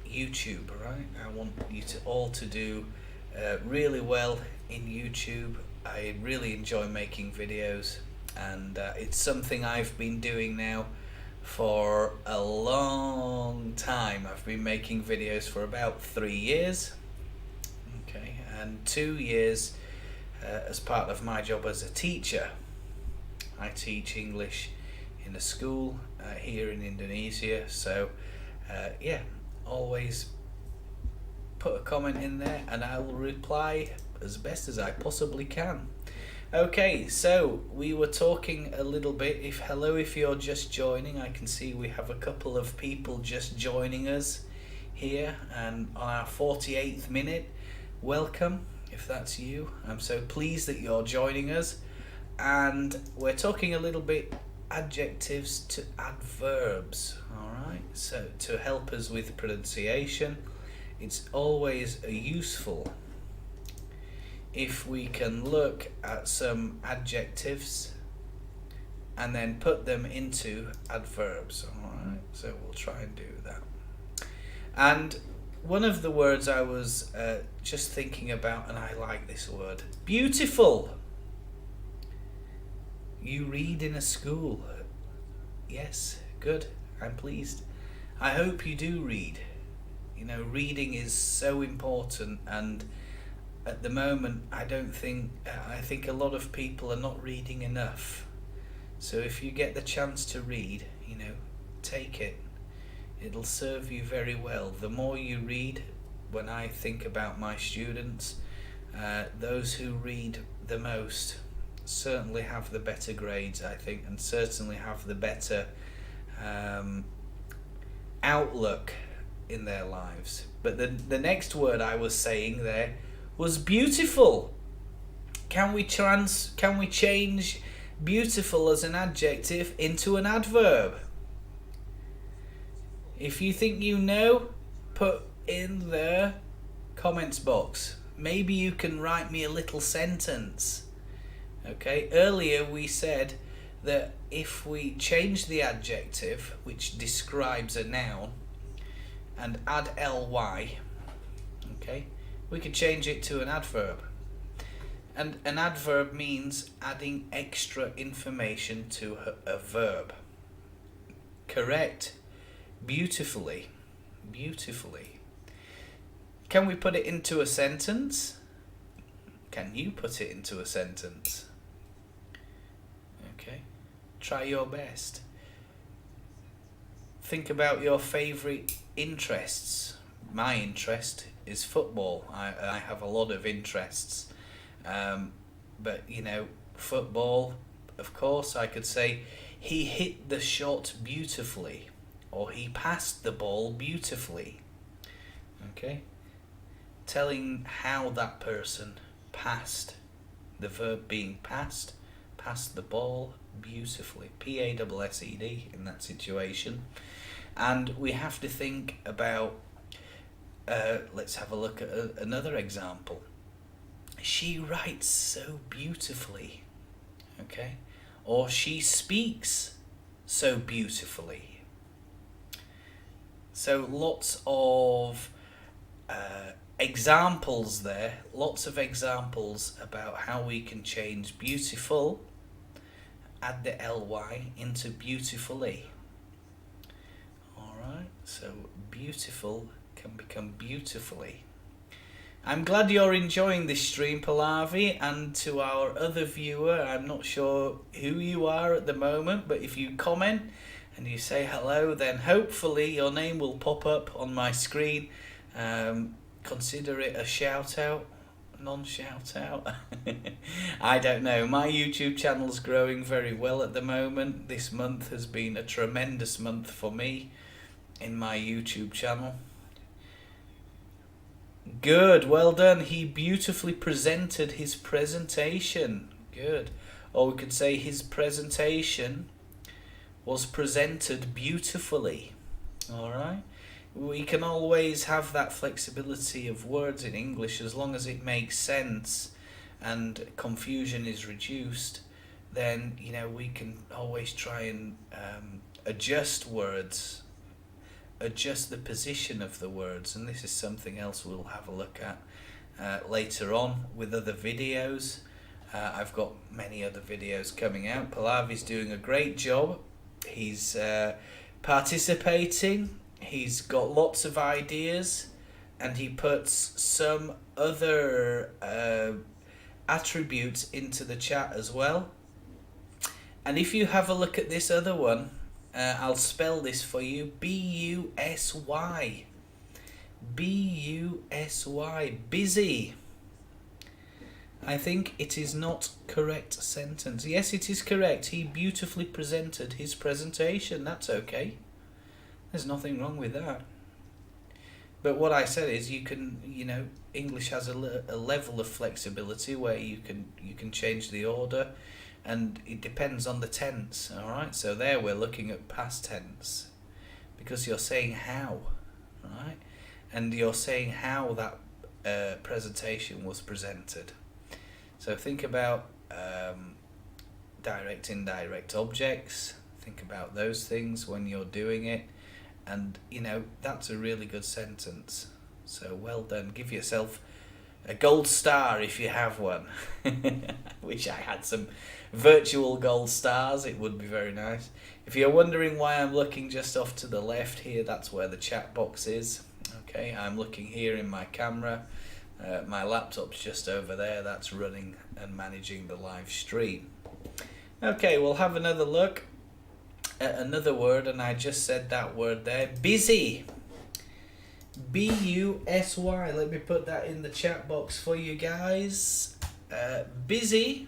YouTube, right? I want you all to do really well in YouTube. I really enjoy making videos, and it's something I've been doing now for a long time. I've been making videos for about 3 years, okay, and 2 years as part of my job as a teacher. I teach English in a school here in Indonesia, so yeah, always put a comment in there and I will reply as best as I possibly can. Okay, so we were talking a little bit, if you're just joining. I can see we have a couple of people just joining us here, and on our 48th minute. Welcome, if that's you. I'm so pleased that you're joining us. And we're talking a little bit adjectives to adverbs, alright? So to help us with pronunciation, it's always useful if we can look at some adjectives and then put them into adverbs, alright? So we'll try and do that. And one of the words I was just thinking about, and I like this word, beautiful. You read in a school. Yes, good. I'm pleased. I hope you do read. Reading is so important, and at the moment I think a lot of people are not reading enough. So if you get the chance to read, take it. It'll serve you very well. The more you read, when I think about my students, Those who read the most certainly have the better grades, I think, and certainly have the better outlook in their lives. But the next word I was saying there was beautiful. Can we change beautiful as an adjective into an adverb? If you think you know, put in the comments box. Maybe you can write me a little sentence. Okay, earlier we said that if we change the adjective, which describes a noun, and add ly, okay, we could change it to an adverb. And an adverb means adding extra information to a verb. Correct. Beautifully. Beautifully. Can we put it into a sentence? Can you put it into a sentence? Okay. Try your best. Think about your favourite interests. My interest is football. I have a lot of interests. But, you know, football, of course, I could say he hit the shot beautifully, or he passed the ball beautifully. Okay? Telling how that person passed, the verb being passed the ball beautifully. P-A-S-S-E-D in that situation. And we have to think about, let's have a look at another example. She writes so beautifully, okay? Or she speaks so beautifully. So lots of examples there, lots of examples about how we can change beautiful, add the ly into beautifully. Alright, so beautiful can become beautifully. I'm glad you're enjoying this stream, Pallavi, and to our other viewer, I'm not sure who you are at the moment, but if you comment and you say hello, then hopefully your name will pop up on my screen. Consider it a shout out, non-shout out. I don't know, my YouTube channel's growing very well at the moment. This month has been a tremendous month for me in my YouTube channel. Good, well done. He beautifully presented his presentation. Good. Or we could say his presentation was presented beautifully. Alright? We can always have that flexibility of words in English as long as it makes sense and confusion is reduced. Then, you know, we can always try and adjust words, adjust the position of the words, and this is something else we'll have a look at later on with other videos. I've got many other videos coming out. Pallavi's doing a great job. He's participating, he's got lots of ideas, and he puts some other attributes into the chat as well. And if you have a look at this other one, I'll spell this for you. B-U-S-Y. B-U-S-Y. Busy. I think it is not correct sentence. Yes, it is correct. He beautifully presented his presentation. That's okay. There's nothing wrong with that. But what I said is you can, you know, English has a level of flexibility where you can change the order. And it depends on the tense, alright? So there we're looking at past tense because you're saying how, right? And you're saying how that presentation was presented. So think about direct, indirect objects. Think about those things when you're doing it. And, you know, that's a really good sentence. So well done. Give yourself a gold star if you have one. Wish I had some virtual gold stars. It would be very nice. If you're wondering why I'm looking just off to the left here, that's where the chat box is. Okay, I'm looking here in my camera. My laptop's just over there. That's running and managing the live stream. Okay, we'll have another look at another word, and I just said that word there. Busy. busy. Let me put that in the chat box for you guys. Busy.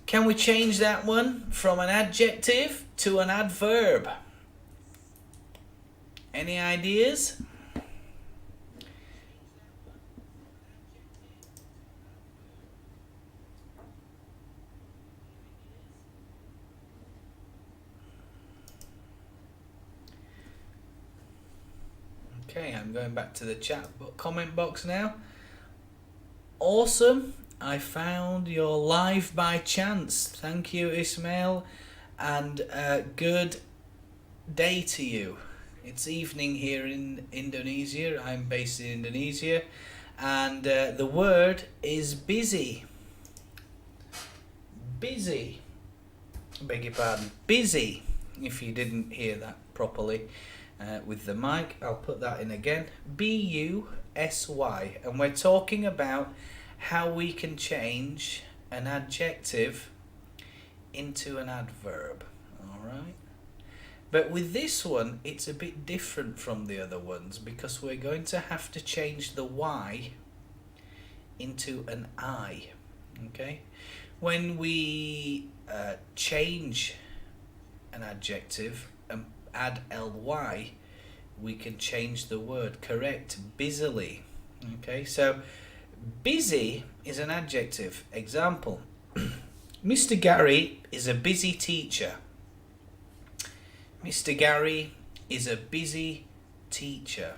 Can we change that one from an adjective to an adverb? Any ideas? Okay, I'm going back to the comment box now. Awesome. I found your live by chance. Thank you, Ismail, and good day to you. It's evening here in Indonesia. I'm based in Indonesia, and the word is busy. Busy. Beg your pardon. Busy. If you didn't hear that properly with the mic, I'll put that in again. busy, and we're talking about how we can change an adjective into an adverb. Alright? But with this one, it's a bit different from the other ones because we're going to have to change the Y into an I. Okay? When we change an adjective and add ly, we can change the word. Correct. Busily. Okay? So busy is an adjective. Example. Mr. Gary is a busy teacher. Mr. Gary is a busy teacher.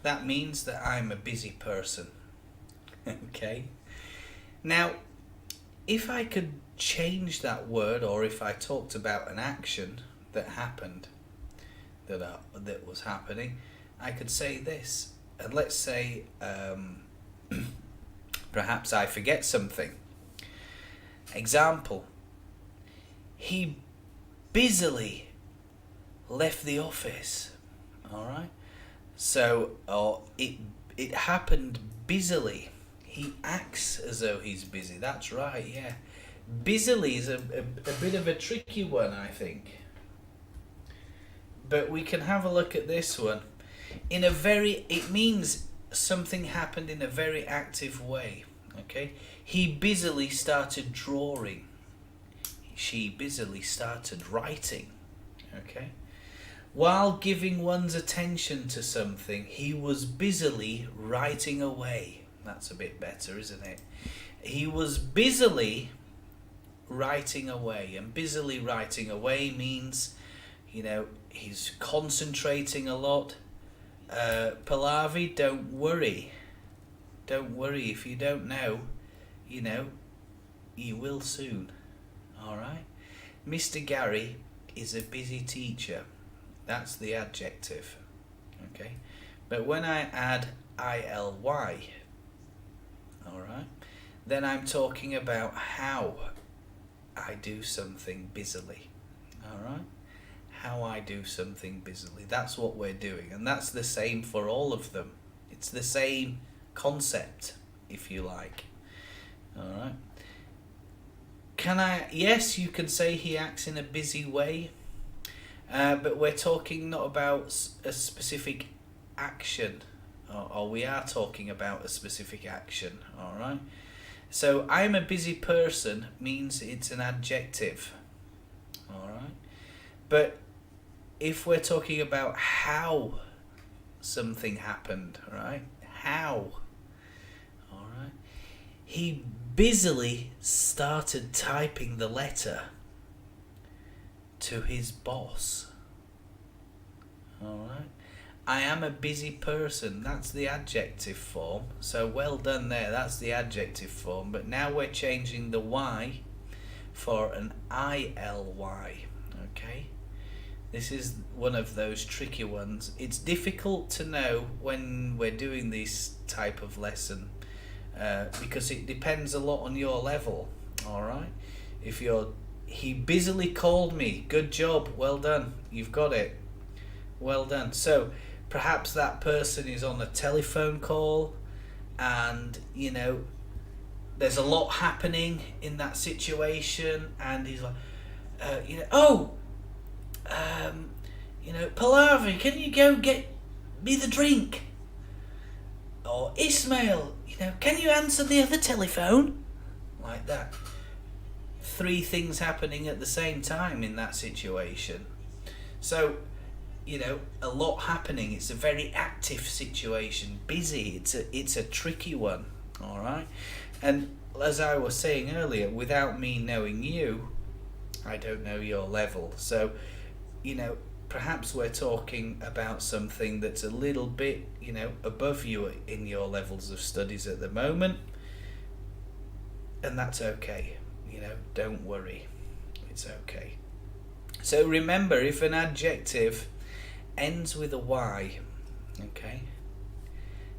That means that I'm a busy person. Okay? Now, if I could change that word, or if I talked about an action that happened, that was happening, I could say this. And let's say perhaps I forget something. Example. He busily left the office. Alright? So, it happened busily. He acts as though he's busy. That's right, yeah. Busily is a bit of a tricky one, I think. But we can have a look at this one. It means something happened in a very active way. Okay? He busily started drawing. She busily started writing. Okay? While giving one's attention to something, he was busily writing away. That's a bit better, isn't it? He was busily writing away. And busily writing away means, he's concentrating a lot. Pallavi, don't worry. Don't worry. If you don't know, you will soon. Alright? Mr. Gary is a busy teacher. That's the adjective. Okay? But when I add ily, alright, then I'm talking about how I do something busily. Alright? How I do something busily. That's what we're doing. And that's the same for all of them. It's the same concept, if you like. Alright? Yes, you can say he acts in a busy way. But we're talking not about a specific action. Or we are talking about a specific action. Alright? So, I'm a busy person means it's an adjective. Alright? But if we're talking about how something happened, right? How? Alright? He busily started typing the letter to his boss. Alright? I am a busy person. That's the adjective form. So well done there. That's the adjective form. But now we're changing the Y for an ily. Okay? This is one of those tricky ones. It's difficult to know when we're doing this type of lesson because it depends a lot on your level. Alright? He busily called me. Good job. Well done. You've got it. Well done. So, perhaps that person is on a telephone call and, there's a lot happening in that situation and he's like, You know, Pallavi, can you go get me the drink? Or Ismail, you know, can you answer the other telephone? Like that. 3 things happening at the same time in that situation. So, you know, a lot happening. It's a very active situation, busy. It's a tricky one, all right? And as I was saying earlier, without me knowing you, I don't know your level. So, you know, perhaps we're talking about something that's a little bit, you know, above you in your levels of studies at the moment. And that's okay. You know, don't worry. It's okay. So remember, if an adjective ends with a Y, okay,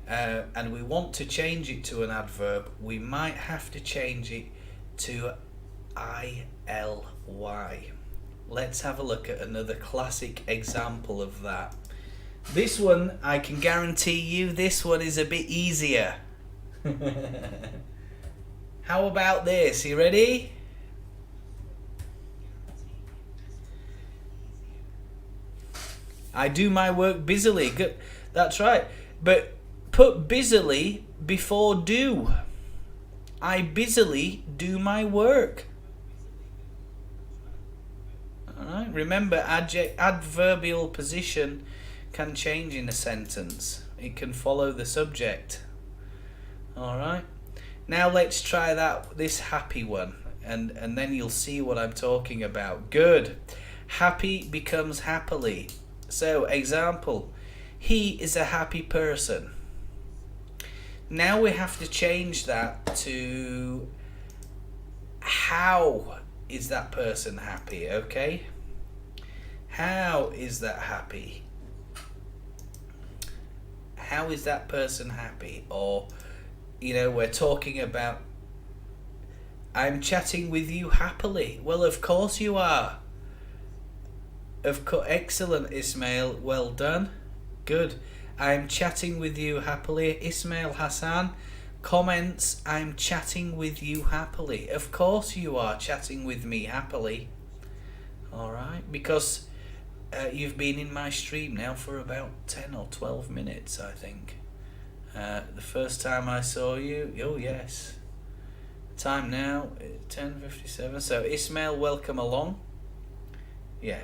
and we want to change it to an adverb, we might have to change it to ILY. Let's have a look at another classic example of that. This one, I can guarantee you, this one is a bit easier. How about this? You ready? I do my work busily. Good. That's right. But put busily before do. I busily do my work. Alright. Remember, adverbial position can change in a sentence. It can follow the subject. Alright. Now let's try this happy one. And then you'll see what I'm talking about. Good. Happy becomes happily. So, example, he is a happy person. Now we have to change that to how is that person happy, okay? How is that happy? How is that person happy? Or, you know, we're talking about, I'm chatting with you happily. Well, of course you are. Of course, excellent, Ismail. Well done. Good. I'm chatting with you happily. Ismail Hassan comments, I'm chatting with you happily. Of course you are chatting with me happily. Alright, because you've been in my stream now for about 10 or 12 minutes, I think. The first time I saw you, oh yes. Time now, 10:57. So Ismail, welcome along. Yeah.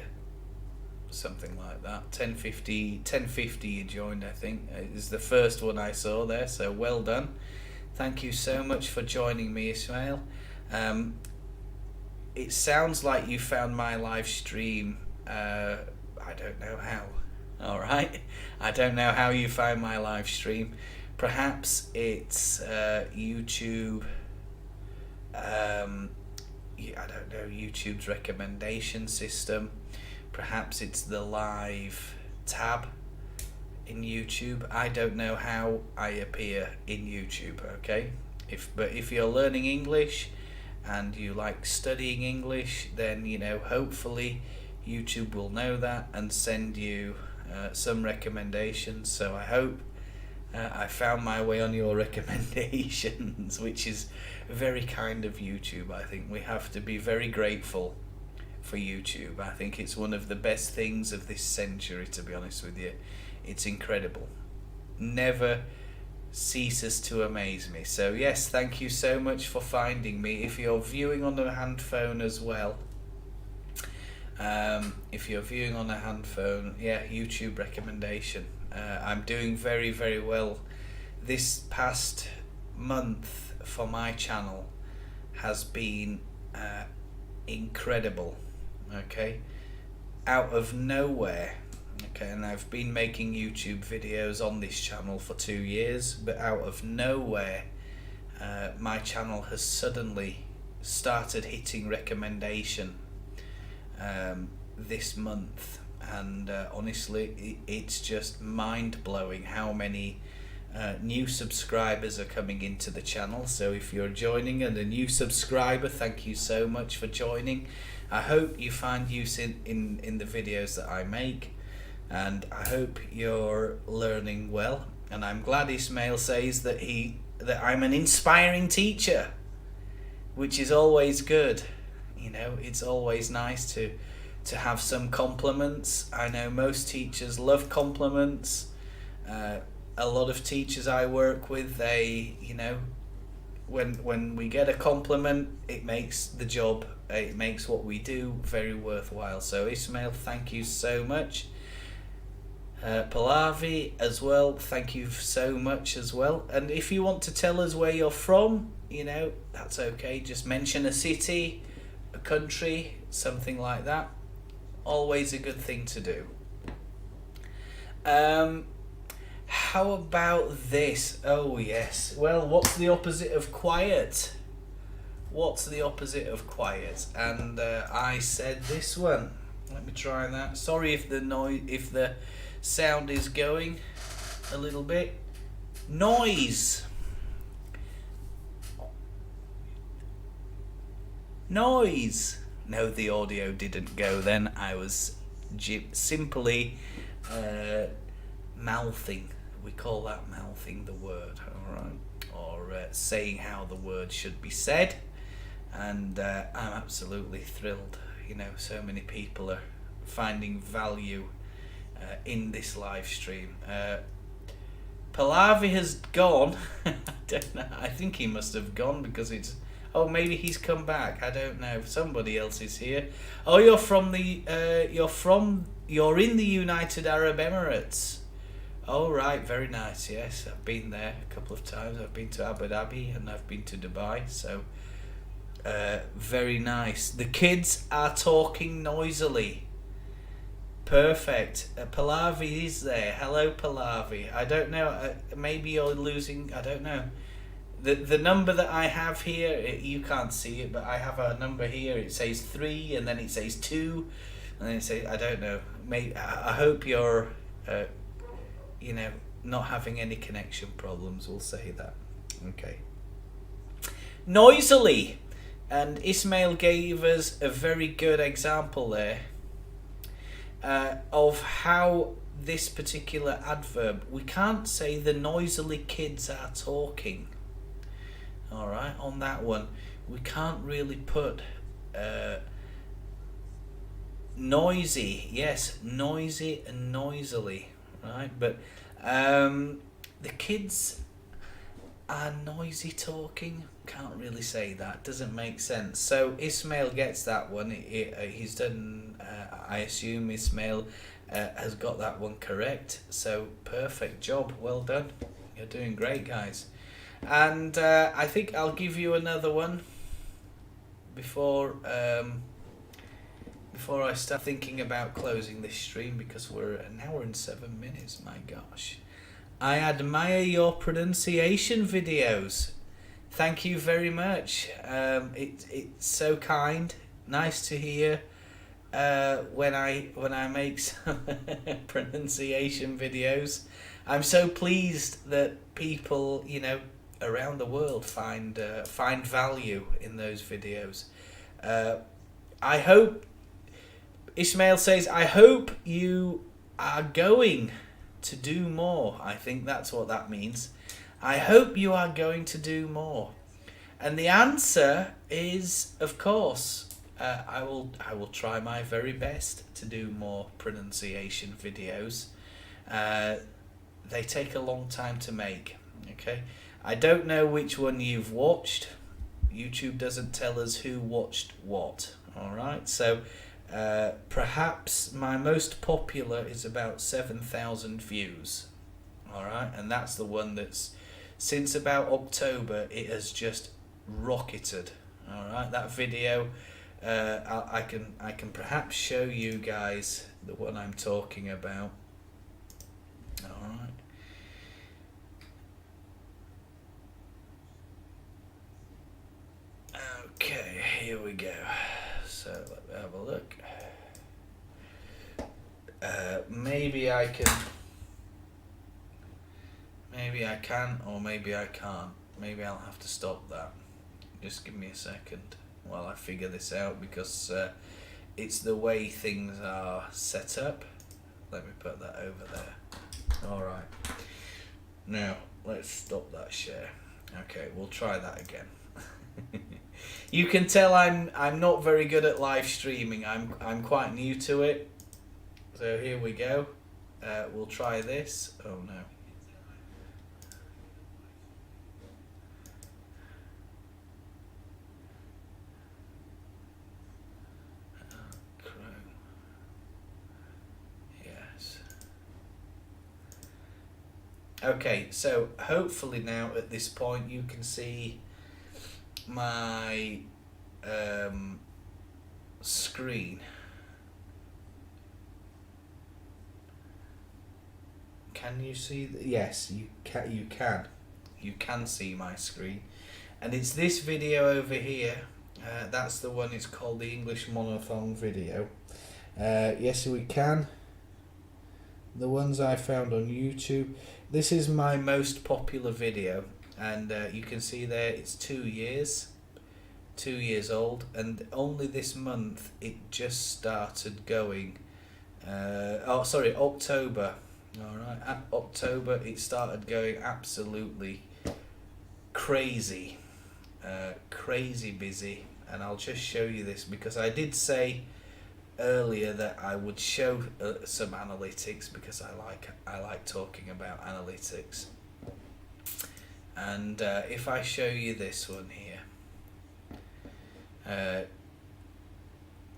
Something like that. 10:50 you joined, I think. It is the first one I saw there, so well done. Thank you so much for joining me, Ismail. It sounds like you found my live stream. I don't know how. Alright? I don't know how you found my live stream. Perhaps it's YouTube. I don't know, YouTube's recommendation system. Perhaps it's the live tab in YouTube. I don't know how I appear in YouTube, okay? But if you're learning English and you like studying English, then, you know, hopefully YouTube will know that and send you some recommendations. So I hope I found my way on your recommendations, which is very kind of YouTube. I think we have to be very grateful for YouTube. I think it's one of the best things of this century, to be honest with you. It's incredible. Never ceases to amaze me. So yes, thank you so much for finding me. If you're viewing on a hand phone as well, if you're viewing on a hand phone, yeah, YouTube recommendation. I'm doing very, very well. This past month for my channel has been incredible. Okay, out of nowhere. Okay, and I've been making YouTube videos on this channel for 2 years, but out of nowhere, my channel has suddenly started hitting recommendation this month, and honestly, it's just mind-blowing how many new subscribers are coming into the channel. So if you're joining and a new subscriber, thank you so much for joining. I hope you find use in the videos that I make, and I hope you're learning well. And I'm glad Ismail says that I'm an inspiring teacher, which is always good. You know, it's always nice to to have some compliments. I know most teachers love compliments. A lot of teachers I work with, they, you know, when we get a compliment, it makes the job, it makes what we do very worthwhile. So Ismail, thank you so much. Pallavi as well, thank you so much as well. And if you want to tell us where you're from, you know, that's okay. Just mention a city, a country, something like that. Always a good thing to do. How about this? Oh yes. Well, what's the opposite of quiet? What's the opposite of quiet? And I said this one. Let me try that. Sorry if the sound is going a little bit. Noise. Noise. No, the audio didn't go then. I was simply mouthing. We call that mouthing the word, alright? Or saying how the word should be said. And I'm absolutely thrilled. You know, so many people are finding value in this live stream. Pallavi has gone. I don't know. I think he must have gone because it's... Oh, maybe he's come back. I don't know. Somebody else is here. Oh, you're from the... You're in the United Arab Emirates. Oh, right. Very nice. Yes, I've been there a couple of times. I've been to Abu Dhabi and I've been to Dubai. So, very nice. The kids are talking noisily. Perfect. Pallavi is there. Hello, Pallavi. I don't know. Maybe you're losing... I don't know. The number that I have here, you can't see it, but I have a number here. It says 3, and then it says 2, and then it says, I don't know. I hope you're, you know, not having any connection problems. We'll say that. Okay. Noisily, and Ismail gave us a very good example there of how this particular adverb. We can't say the noisily kids are talking. All right, on that one, we can't really put noisy. Yes, noisy and noisily, right? But the kids are noisy talking. Can't really say that. Doesn't make sense. So Ismail gets that one. He's done. I assume Ismail has got that one correct. So perfect job. Well done. You're doing great, guys. And I think I'll give you another one before I start thinking about closing this stream, because we're an hour and 7 minutes. My gosh. I admire your pronunciation videos. Thank you very much. It's so kind. Nice to hear when I make some pronunciation videos. I'm so pleased that people, you know, around the world find value in those videos. I hope, Ismail says, I hope you are going to do more. I think that's what that means. I hope you are going to do more. And the answer is, of course, I will try my very best to do more pronunciation videos. They take a long time to make. Okay, I don't know which one you've watched. YouTube doesn't tell us who watched what. All right, so perhaps my most popular is about 7,000 views. All right, and that's the one that's, since about October, it has just rocketed. All right, that video, I can perhaps show you guys the one I'm talking about. All right. Okay, here we go. So let me have a look. Maybe I can, or maybe I can't. Maybe I'll have to stop that. Just give me a second while I figure this out, because it's the way things are set up. Let me put that over there. All right. Now let's stop that share. Okay, we'll try that again. You can tell I'm not very good at live streaming. I'm quite new to it. So here we go. We'll try this. Oh no. Chrome. Yes. Okay, so hopefully now at this point you can see my screen. Can you see? Yes, you can. You can see my screen, and it's this video over here. That's the one. It's called the English monophone video. Yes, we can. The ones I found on YouTube. This is my most popular video, and you can see there it's 2 years. 2 years old, and only this month it just started going. October. Alright, at October it started going absolutely crazy. Crazy busy, and I'll just show you this because I did say earlier that I would show some analytics because I like talking about analytics. And if I show you this one here.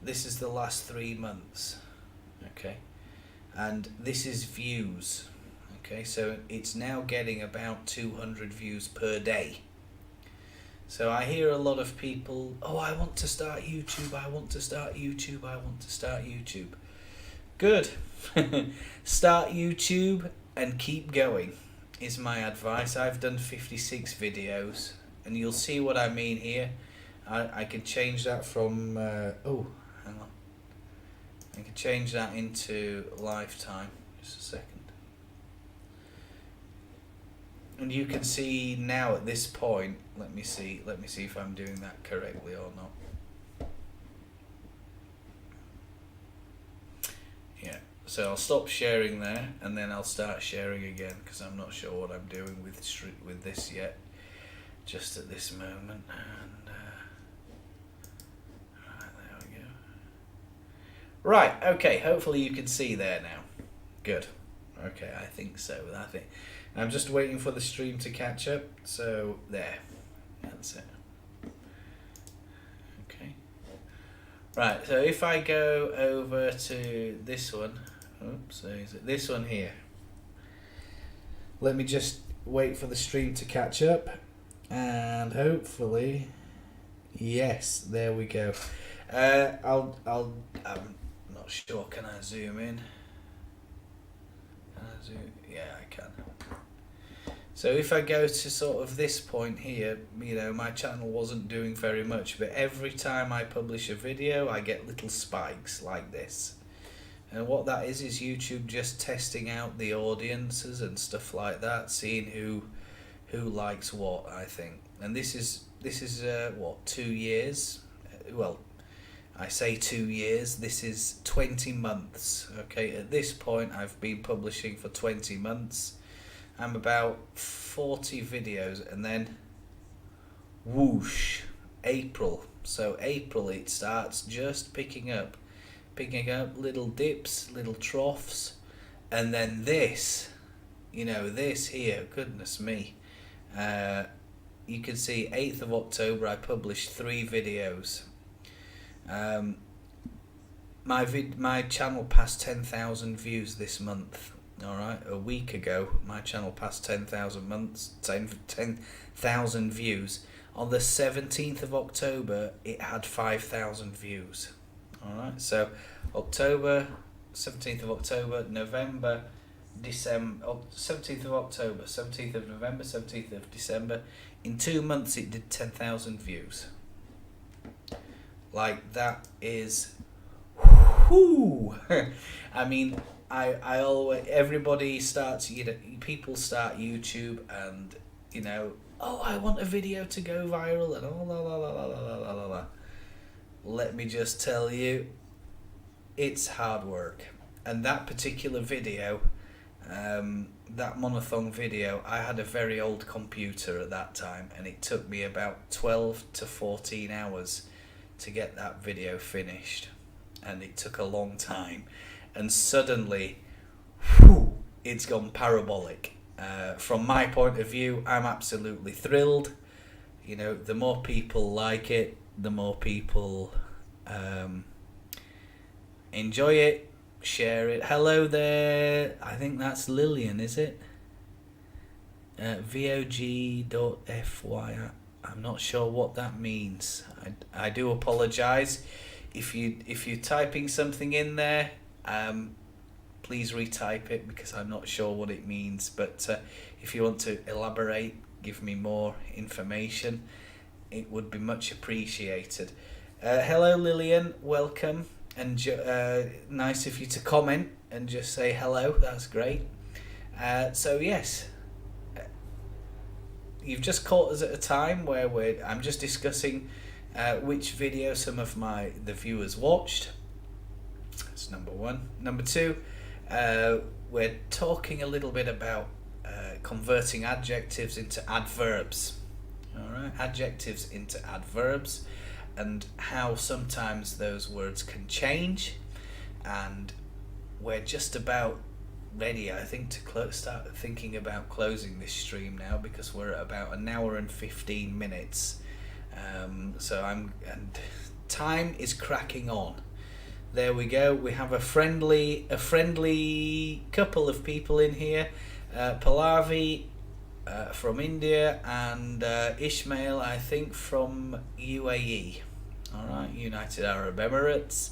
This is the last 3 months, okay, and this is views, okay, so it's now getting about 200 views per day. So I hear a lot of people, oh, I want to start YouTube, I want to start YouTube, I want to start YouTube. Good. Start YouTube and keep going is my advice. I've done 56 videos, and you'll see what I mean here. I can change that from, oh, hang on. I can change that into lifetime, just a second. And you can see now at this point, let me see if I'm doing that correctly or not. Yeah, so I'll stop sharing there, and then I'll start sharing again, because I'm not sure what I'm doing with this yet, just at this moment. And right, okay, hopefully you can see there now. Good. Okay, I think so. I'm just waiting for the stream to catch up, so there. That's it. Okay. Right, so if I go over to this one, oops, is it this one here? Let me just wait for the stream to catch up, and hopefully, yes, there we go. I'm not sure. Can I zoom in? Can I zoom? Yeah, I can. So if I go to sort of this point here, you know, my channel wasn't doing very much, but every time I publish a video, I get little spikes like this. And what that is YouTube just testing out the audiences and stuff like that, seeing who likes what, I think. And this is what, 2 years? Well, I say 2 years, this is 20 months, okay? At this point, I've been publishing for 20 months. I'm about 40 videos, and then whoosh, April. So April, it starts just picking up little dips, little troughs, and then this, you know, this here, goodness me. You can see 8th of October, I published 3 videos. My channel passed 10,000 views this month. All right, a week ago, my channel passed 10,000 views. On the 17th of October, it had 5,000 views. All right, so October, 17th of October, November, December, 17th of October, 17th of November, 17th of December. In 2 months, it did 10,000 views. Like, that is, whoo! I mean, I always, everybody starts, you know, people start YouTube and, you know, oh, I want a video to go viral and oh, la la la la la la la la. Let me just tell you, it's hard work. And that particular video, that monothong video, I had a very old computer at that time, and it took me about 12 to 14 hours to get that video finished, and it took a long time, and suddenly, whew, it's gone parabolic. From my point of view, I'm absolutely thrilled. You know, the more people like it, the more people enjoy it, share it. Hello there. I think that's Lillian, is it? VOG.FY. I'm not sure what that means. I do apologise if you're typing something in there. Please retype it, because I'm not sure what it means. But if you want to elaborate, give me more information, it would be much appreciated. Hello Lillian, welcome, and nice of you to comment and just say hello. That's great. So yes, you've just caught us at a time where I'm just discussing which video some of the viewers watched. That's number one. Number two, we're talking a little bit about converting adjectives into adverbs. All right, adjectives into adverbs, and how sometimes those words can change. And we're just about ready, I think, to start thinking about closing this stream now, because we're at about an hour and 15 minutes. And time is cracking on. There we go. We have a friendly couple of people in here. Pallavi from India, and Ishmael, I think, from UAE. All right, United Arab Emirates.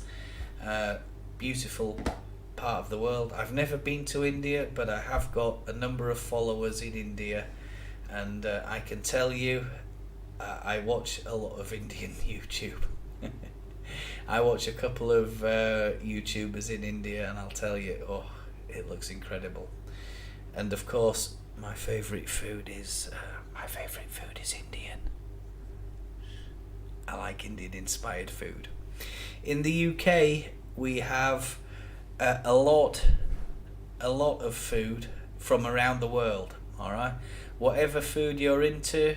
Beautiful part of the world. I've never been to India, but I have got a number of followers in India, and I can tell you, I watch a lot of Indian YouTube. I watch a couple of YouTubers in India, and I'll tell you, it looks incredible. And of course, my favourite food is Indian. I like Indian inspired food. In the UK, we have a lot of food from around the world. All right, whatever food you're into,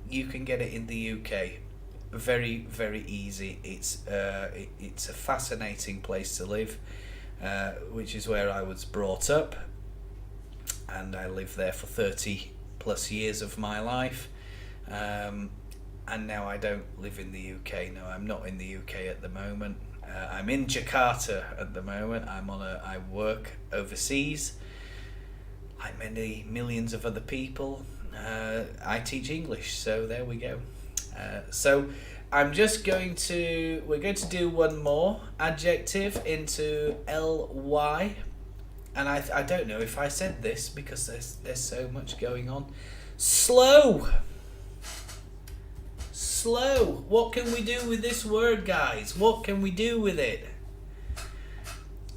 you can get it in the UK. Very, very easy. It's a fascinating place to live, which is where I was brought up, and I lived there for 30 plus years of my life, and now I don't live in the UK. No, I'm not in the UK at the moment. I'm in Jakarta at the moment. I work overseas, like many millions of other people. I teach English, so there we go. So we're going to do one more adjective into ly, and I don't know if I said this because there's so much going on. Slow. What can we do with this word, guys? What can we do with it?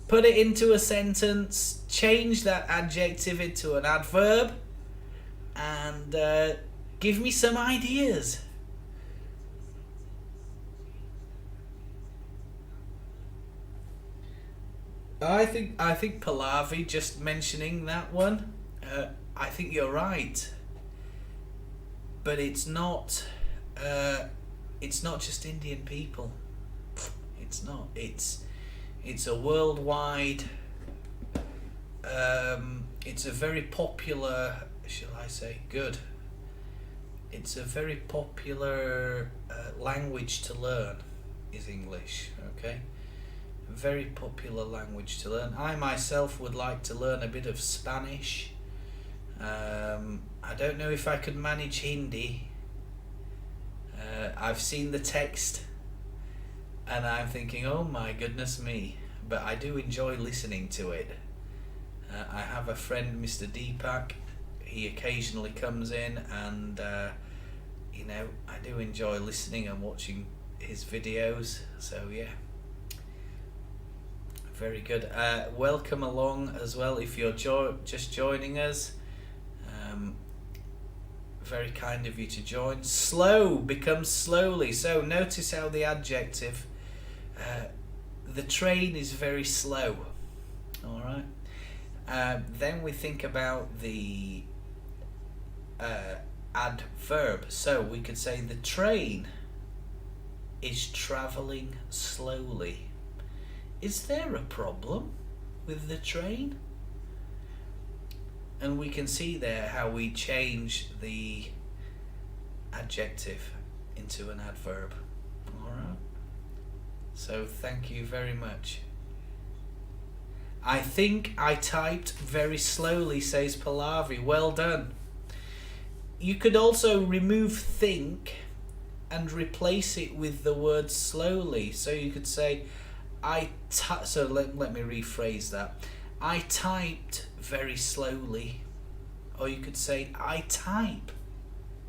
Put it into a sentence, change that adjective into an adverb, and give me some ideas. I think Pallavi, just mentioning that one, I think you're right. But it's not just Indian people. It's not. It's a worldwide. It's a very popular. Shall I say good? It's a very popular language to learn. Is English, okay? Very popular language to learn. I myself would like to learn a bit of Spanish. I don't know if I could manage Hindi. I've seen the text and I'm thinking, oh my goodness me, but I do enjoy listening to it. I have a friend, Mr. Deepak. He occasionally comes in, and I do enjoy listening and watching his videos, so yeah. Very good. Welcome along as well if you're just joining us. Very kind of you to join. Slow becomes slowly. So notice how the adjective, the train is very slow. All right. Then we think about the adverb. So we could say the train is travelling slowly. Is there a problem with the train? And we can see there how we change the adjective into an adverb. Alright. So thank you very much. I think I typed very slowly, says Pallavi. Well done. You could also remove think and replace it with the word slowly. So you could say, so let me rephrase that. I typed very slowly. Or you could say, I type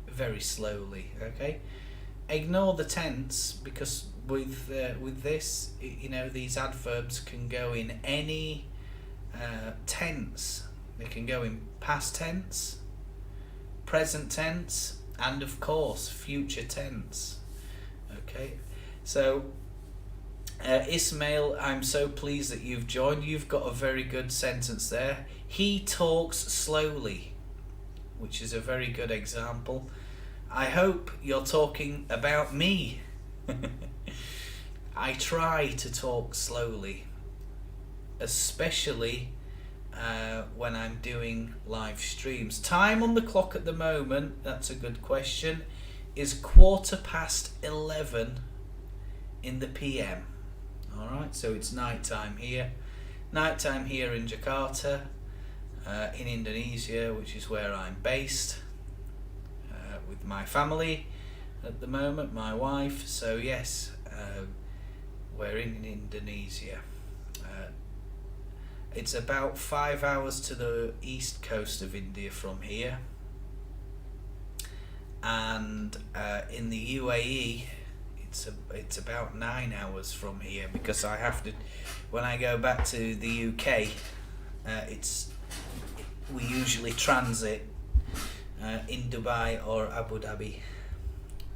very slowly. Okay? Ignore the tense, because with this, you know, these adverbs can go in any tense. They can go in past tense, present tense, and of course future tense. Okay, so Ismail, I'm so pleased that you've joined. You've got a very good sentence there. He talks slowly, which is a very good example. I hope you're talking about me. I try to talk slowly, especially when I'm doing live streams. Time on the clock at the moment, that's a good question, is 11:15 in the PM. Alright, so it's night time here. Night time here in Jakarta, in Indonesia, which is where I'm based, with my family at the moment, my wife. So yes, we're in Indonesia. It's about 5 hours to the east coast of India from here, and in the UAE it's about 9 hours from here, because I have to, when I go back to the UK, we usually transit in Dubai or Abu Dhabi.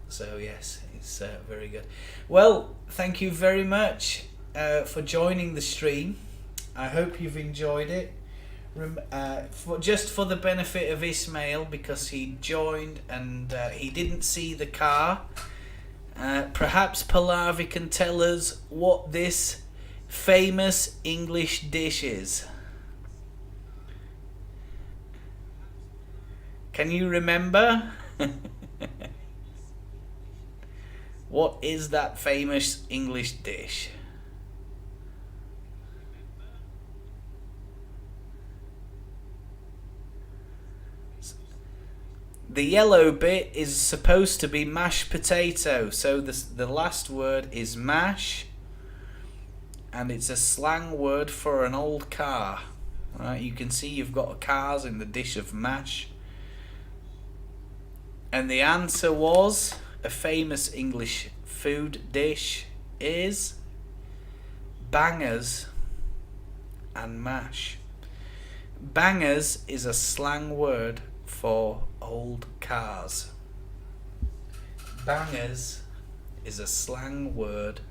So yes, it's very good. Well, thank you very much for joining the stream. I hope you've enjoyed it. Just for the benefit of Ismail, because he joined and he didn't see the car, perhaps Pallavi can tell us what this famous English dish is. Can you remember? What is that famous English dish? The yellow bit is supposed to be mashed potato. So the last word is mash, and it's a slang word for an old car. Right? You can see you've got cars in the dish of mash. And the answer was, a famous English food dish is bangers and mash. Bangers is a slang word for old cars. Bangers is a slang word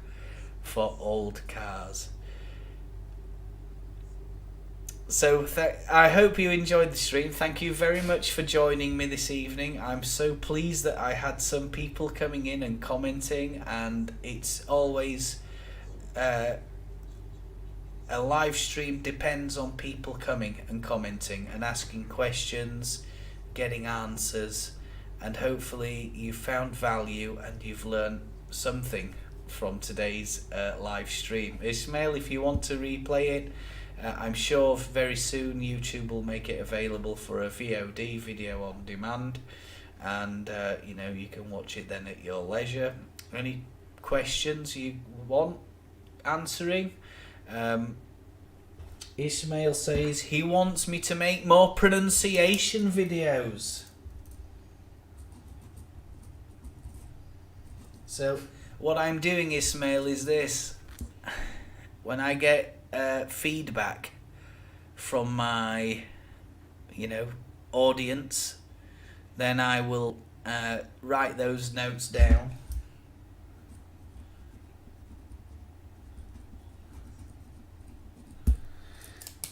for old cars. So I hope you enjoyed the stream. Thank you very much for joining me this evening. I'm so pleased that I had some people coming in and commenting, and it's always a live stream depends on people coming and commenting and asking questions, getting answers, and hopefully you found value and you've learned something from today's live stream. Ismail, if you want to replay it, I'm sure very soon YouTube will make it available for a VOD, video on demand, and you know, you can watch it then at your leisure. Any questions you want answering? Ismail says he wants me to make more pronunciation videos. So what I'm doing, Ismail, is this. When I get feedback from my, audience, then I will write those notes down.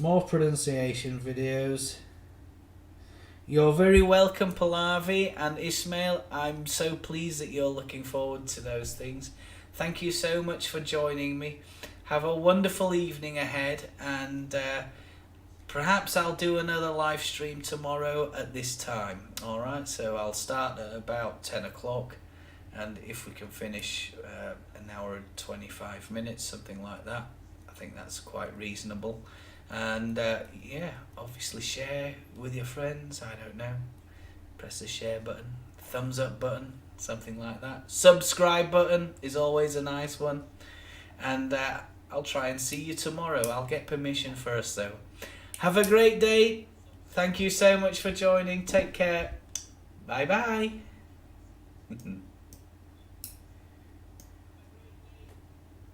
more pronunciation videos. You're very welcome, Pallavi and Ismail. I'm so pleased that you're looking forward to those things. Thank you so much for joining me. Have a wonderful evening ahead, and perhaps I'll do another live stream tomorrow at this time. Alright, so I'll start at about 10 o'clock, and if we can finish an hour and 25 minutes, something like that, I think that's quite reasonable. And yeah, obviously share with your friends. I don't know, press the share button, thumbs up button, something like that. Subscribe button is always a nice one. And I'll try and see you tomorrow. I'll get permission first though. Have a great day. Thank you so much for joining. Take care. Bye bye.